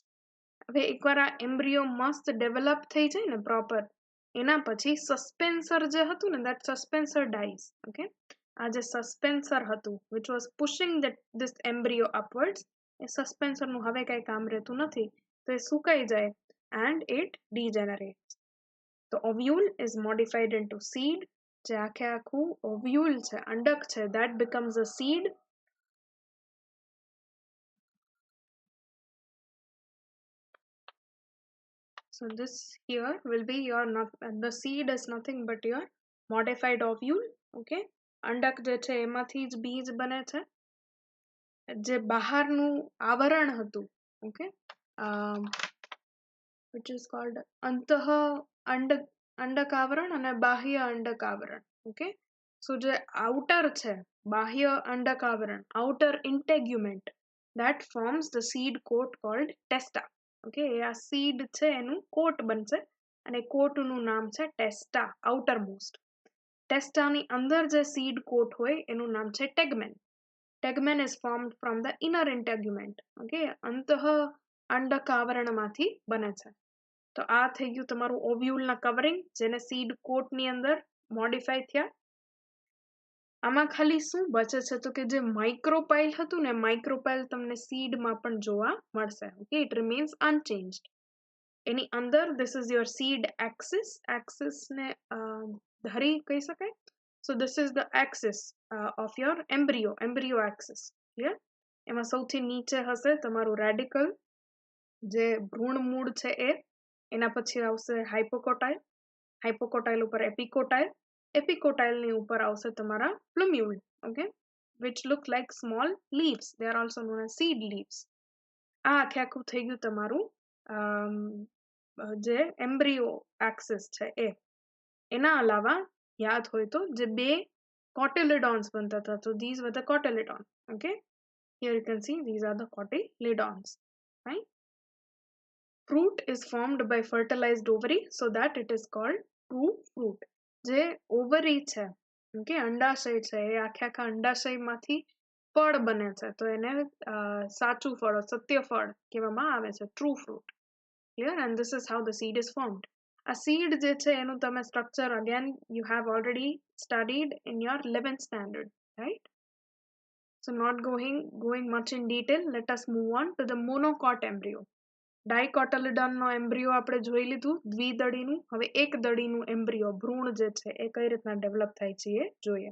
A: હવે એકવાર આ એમ્બ્રિયો મસ્ત ડેવલપ થઈ જાય ને પ્રોપર, એના પછી સસ્પેન્સર જે હતું ને, that suspensor dies. Okay, આ જે સસ્પેન્સર હતું which was pushing this embryo upwards, એ સસ્પેન્સર નું હવે કઈ કામ રહેતું નથી, તો એ સુકાઈ જાય and it degenerates. The ovule is modified into seed. જે આખે આખું ઓવ્યુલ છે, અંડક છે, that becomes a seed. So this here will be your the seed is nothing but your modified ovule. Okay, અંડક જે છે એમાંથી જ બીજ બને છે. જે બહારનું આવરણ હતું, okay, which is called અંતઃ અંડકાવરણ અને બાહ્ય અંડકાવરણ. Okay, so જે outer છે, બાહ્ય અંડકાવરણ, outer integument, that forms the seed coat called testa. Okay, આ seed છે એનું કોટ બનશે અને કોટનું નામ છે ટેસ્ટા, outermost. ટેસ્ટાની અંદર જે seed coat હોય એનું નામ છે tegmen. Tegmen is formed from the inner integument. Okay, અંતઃ અંડકાવરણમાંથી બને છે. તો આ થઈ ગયું તમારું ઓવ્યુલના કવરિંગ, જેને seed coat ની અંદર મોડિફાઈ થયા. આમાં ખાલી શું બચે છે તો કે જે માઇક્રોપાઇલ હતું ને, માઇક્રોપાઇલ તમને સીડમાં પણ જોવા મળશે. Okay, it remains unchanged. એની અંદર this is your seed axis. axis ને ધરી કહી શકાય. So this is the axis of your embryo axis. Clear? એમાં સૌથી નીચે હશે તમારું રેડિકલ, જે ભ્રૂણ મૂળ છે એ. એના પછી આવશે હાઇપોકોટાઇલ, હાઇપોકોટાઇલ ઉપર એપિકોટાઇલ, એપિકોટાઇલ ની ઉપર આવશે તમારા પ્લુમ્યુલ. Okay, which look like small leaves. They are also known as seed leaves. આ આખે આખું થઈ ગયું તમારું જે એમ્બ્રિયો એક્સિસ છે એ. એના અલાવા યાદ હોય તો જે બે cotyledons બનતા હતા, so these were the cotyledons. Okay, here you can see these are the cotyledons, right? Fruit is formed by fertilized ovary, so that it is called true fruit. જે ઓવરી છે, okay, અંડાશય છે, એ આખે આખા અંડાશયમાંથી ફળ બને છે, તો એને સાચું ફળ, સત્ય ફળ કહેવામાં આવે છે, true fruit. Clear? And this is how the seed is formed. A seed જે છે એનું તમે structure again you have already studied in your 11th standard, right? So not going much in detail, let us move on to the monocot embryo. Dicotyledon નો embryo આપણે જોઈ લીધું, દ્વિદળીનું. હવે એક દળીનું એમ્બ્રિયો, ભ્રૂણ જે છે એ કઈ રીતના ડેવલપ થાય છે એ જોઈએ.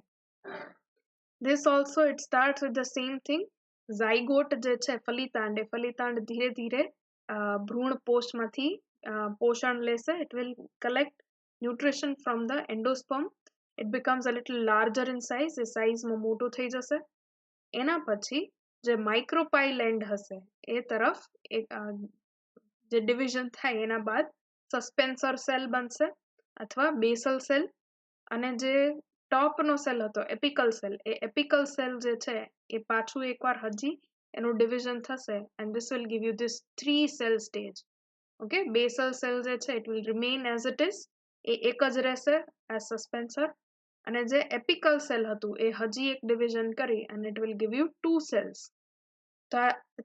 A: This also it starts with the same thing. Zygote જે છે, ફલિતાંડ, એ ફલિતાંડ ધીરે ધીરે ભ્રૂણ પોષમાંથી પોષણ લેશે. It will collect nutrition from the endosperm. It becomes a little larger in size. એ સાઇઝમાં મોટું થઈ જશે. એના પછી જે માઇક્રોપાઇલ એન્ડ હશે એ તરફ જે ડિવિઝન થાય એના બાદ સસ્પેન્સર સેલ બનશે અથવા બેસલ સેલ. અને જે ટોપનો સેલ હતો એપિકલ સેલ, એ એપિકલ સેલ જે છે એ પાછું એકવાર હજી એનું ડિવિઝન થશે and this will give you this 3 cell stage. Okay, basal cell જે છે it will remain as it is, એ એક જ રહેશે as suspensor. અને જે એપિકલ સેલ હતું એ હજી એક ડિવિઝન કરી and it will give you 2 cells.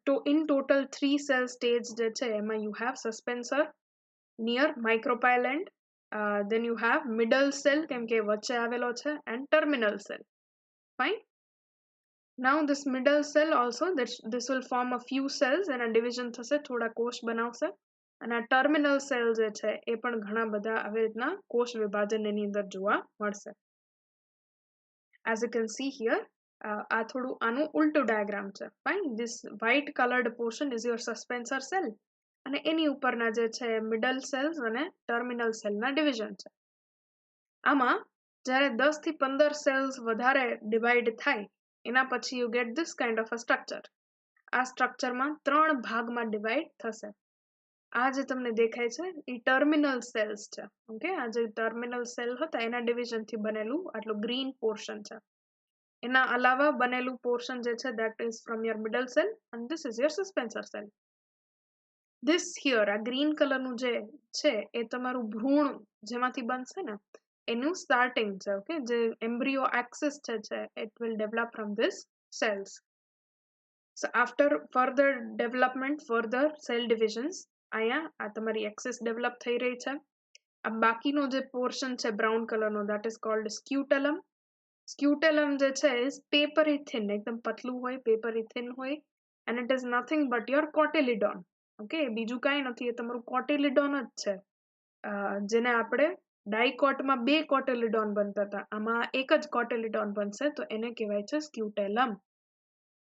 A: તો in total 3 cell stage જે છે એમાં you have suspensor near micropyle end, then you have middle cell કેમ કે વચ્ચે આવેલો છે, and terminal cell. Fine. Now this middle cell also this will form a few cells and a division થશે, થોડા કોષ બનાવશે. અને આ ટર્મિનલ સેલ જે છે એ પણ ઘણા બધા આવી રીતના કોષ વિભાજન એની અંદર જોવા મળશે. As you can see here, આ થોડું આનું ઉલટું ડાયાગ્રામ છે. Fine. This white colored portion is your suspensor cell અને એની ઉપરના જે છે મિડલ સેલ્સ અને ટર્મિનલ સેલના ડિવિઝન છે. આમાં જ્યારે 10 થી 15 સેલ્સ વધારે ડિવાઈડ થાય એના પછી you get this kind of a structure. આ સ્ટ્રક્ચરમાં 3 ભાગમાં ડિવાઈડ થશે. આ જે તમને દેખાય છે એ ટર્મિનલ સેલ્સ છે. ઓકે, આ જે ટર્મિનલ સેલ હતા એના ડિવિઝનથી બનેલું આટલું ગ્રીન પોર્શન છે. એના અલાવા બનેલું પોર્શન જે છે that is from your middle cell and this is your suspensor cell. this here આ ગ્રીન કલરનું જે છે એ તમારું ભ્રૂણ જેમાંથી બનશે ને એનું સ્ટાર્ટિંગ છે. ઓકે, જે એમ્બ્રિયો એક્સિસ છે it will develop from this cells. So after further development, further cell divisions, અહીંયા આ તમારી એક્સિસ ડેવલપ થઈ રહી છે. આ બાકીનો જે પોર્શન છે બ્રાઉન કલરનો that is called scutellum. Scutellum જે છે is papery thin, એકદમ પતલું હોય, papery thin હોય, and it is nothing but your cotyledon. Okay, બીજું કાંઈ નથી, એ તમારું કોટિલિડોન જ છે. જેને આપણે ડાયકોટમાં બે કોટિલિડોન બનતા હતા, આમાં એક જ કોટિલિડોન બનશે તો એને કહેવાય છે સ્ક્યુટેલમ.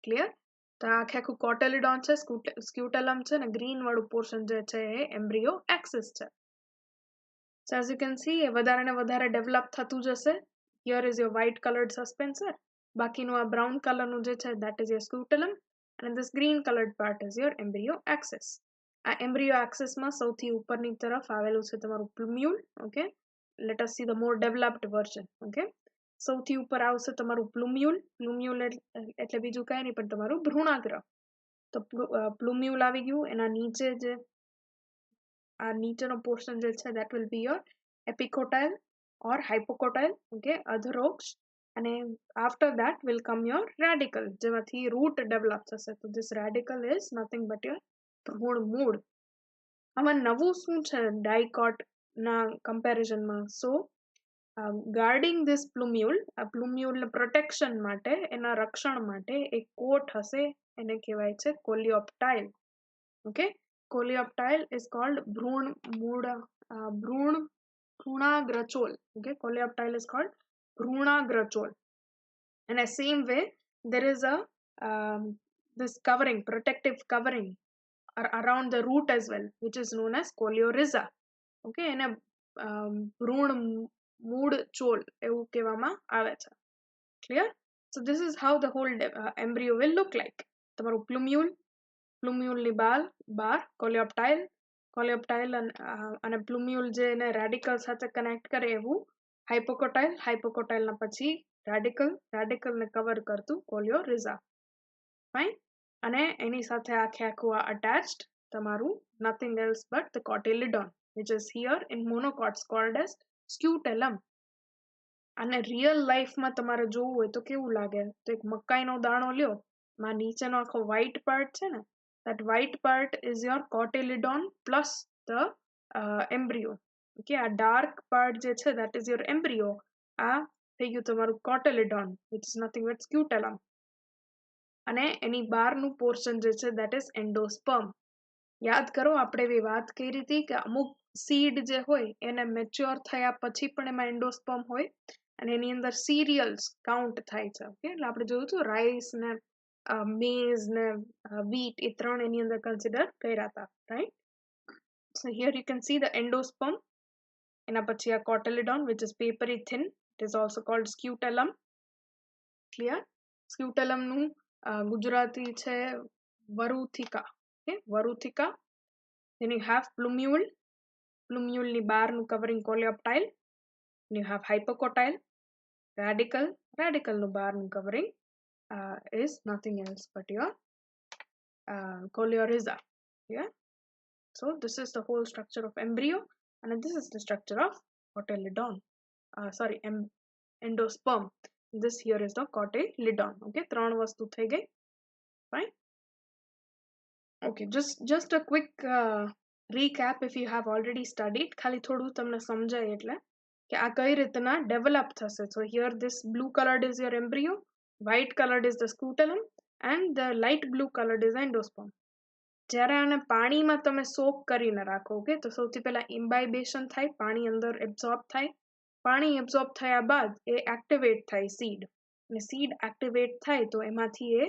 A: ક્લિયર? તો આ આખું કોટિલિડોન છે, સ્ક્યુટેલમ છે, ને ગ્રીન વાળું પોર્શન જે છે એ એમ્બ્રિયો એક્સિસ છે. So as you can see, એ વધારે ને વધારે ડેવલપ થતું જશે. Here is your white colored suspensor. બાકીનું આ brown કલરનું જે છે that is your scutellum, and this green colored part is your embryo axis. આ embryo axis માં સૌથી ઉપરની તરફ આવેલું છે તમારું plumule. Okay, let us see the more developed version. Okay, સૌથી ઉપર આવશે તમારું plumule. Plumule એટલે બીજું કાંઈ નહીં પણ તમારું ભ્રૂણાગ્ર. તો plumule આવી ગયું, એના નીચે જે આ નીચેનો પોર્શન જે છે that will be your epicotyle or hypocotyle. Okay, અધરોક્ષ. અને after that will come your radicle, જેમાંથી root develop થશે. તો this radicle is nothing but your ભ્રૂણ મૂળ. આમાં નવું શું છે ડાયકોટ ના કમ્પેરિઝનમાં? સો ગાર્ડિંગ ધીસ પ્લુમ્યુલ, આ પ્લુમ્યુલ પ્રોટેક્શન માટે, એના રક્ષણ માટે એક કોટ હશે, એને કહેવાય છે coleoptile. Okay, coleoptile is called ભ્રૂણાગ્રચોલ. Okay, કોલિયોપ્ટાઇલ is called ભ્રૂણાગ્રચોલ. And the same way there is a this covering, protective covering around the root as well, which is known as coleorhiza. Okay, એને ભ્રૂણ મૂળ ચોલ એવું કહેવામાં આવે છે. Clear? So this is how the whole embryo will look like. તમારું plumule, plumule ની બાર coleoptile, coleoptile અને plumule જે એને radical સાથે connect કરે એવું hypocotyle, hypocotyle ના પછી radical, radical ને cover કરતું coleorhiza. Fine? અને એની સાથે આખું attached તમારું nothing else but the cotyledon, which is here in monocots called as scutellum. અને રિયલ લાઈફમાં તમારે જોવું હોય તો કેવું લાગે? તો એક મકાઈનો દાણો લ્યો, માં નીચેનો આખો white part છે ને, that white part is your cotyledon plus the embryo. Okay, આ dark part જે છે that is your embryo. આ થઈ ગયું તમારું cotyledon, which is nothing but scutellum. અને એની બહારનું પોર્શન જે છે that is endosperm. યાદ કરો, આપણે એવી વાત કરી હતી કે અમુક સીડ જે હોય એને મેચ્યોર થયા પછી પણ એમાં એન્ડોસ્પર્મ હોય, અને એની અંદર સિરિયલ્સ કાઉન્ટ થાય છે. ઓકે, એટલે આપણે જોયું હતું રાઈસ ને મેઝ ને wheat, એ ત્રણ એની અંદર કન્સિડર કર્યા હતા. Right? So here you can see the endosperm, એના પછી આ cotyledon which is papery thin, it is also called scutellum. Clear? Scutellum નું ગુજરાતી છે વરુથિકા. Okay, વરુથિકા. Then you have plumule, plumule ની બહારનું covering coleoptile. Then you have hypocotyle, radical, radical નું બહારનું covering is nothing else but your coleorhiza. Yeah, so this is the whole structure of embryo, and this is the structure of cotyledon, sorry, endosperm. This here is the cotyledon. Okay, ત્રણ વસ્તુ થઈ ગઈ. Fine. Okay, just a quick recap if you have already studied. ખાલી થોડું તમને સમજાય એટલે કે આ કઈ રીતના ડેવલપ થશે. So here this blue colored is your embryo, white colored is the scutellum, and the light blue colored is the endosperm. જ્યારે આને પાણીમાં તમે સોક કરીને રાખો, ઓકે, તો સૌથી પહેલા ઇમ્બાઇબેશન થાય, પાણી અંદર એબ્ઝોર્બ થાય. પાણી એબ્ઝોર્બ થયા બાદ એ એક્ટિવેટ થાય સીડ, અને સીડ એક્ટિવેટ થાય તો એમાંથી એ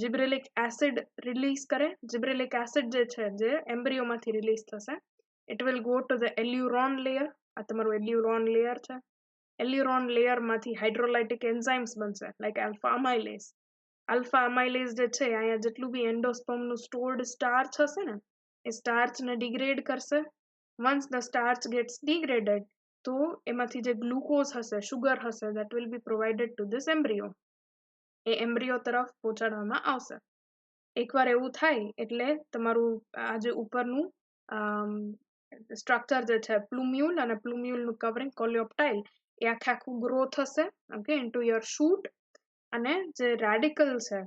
A: જીબ્રેલિક એસિડ રિલીઝ કરે. જીબ્રેલિક એસિડ જે છે જે એમ્બ્રિયોમાંથી રિલીઝ થશે. It will go to the aleurone layer. આ તમારું એલ્યુરોન લેયર છે. એલ્યુરોન લેયરમાંથી હાઇડ્રોલાઇટિક એન્ઝાઇમ્સ બનશે, like alpha amylase. Alpha amylase જે છે અહીંયા જેટલું બી એન્ડોસ્પર્મનું સ્ટોર્ડ સ્ટાર્ચ હશે ને, એ સ્ટાર્ચને ડિગ્રેડ કરશે. Once the starch gets degraded, તો એમાંથી જે ગ્લુકોઝ હશે, શુગર હશે, that will be provided to this embryo. A embryo તરફ પહોંચાડવામાં આવશે. એકવાર એવું થાય એટલે તમારું આ જે ઉપરનું સ્ટ્રક્ચર જે છે પ્લુમ્યુલ અને પ્લુમ્યુલનું કવરિંગ કોલિયોપ્ટાઇલ એ આખું ગ્રો થશે ઓકે ઇન્ટુ યોર શૂટ અને જે રેડિકલ છે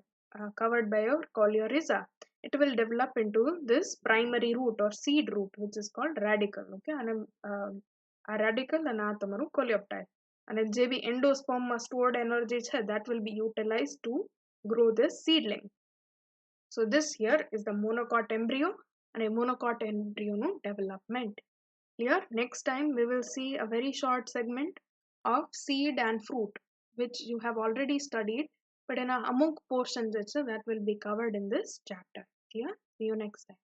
A: covered by your coleorhiza, it will develop into this primary root or seed root which is called radicle. Okay, અને આ radicle અને આ તમારું coleoptile અને જે બી endosperm માં stored energy છે that will be utilized to grow this seedling. So this here is the monocot embryo and a monocot embryo no development. Clear? Next time we will see a very short segment of seed and fruit which you have already studied, but in a amok portion that will be covered in this chapter. Clear? See you next time.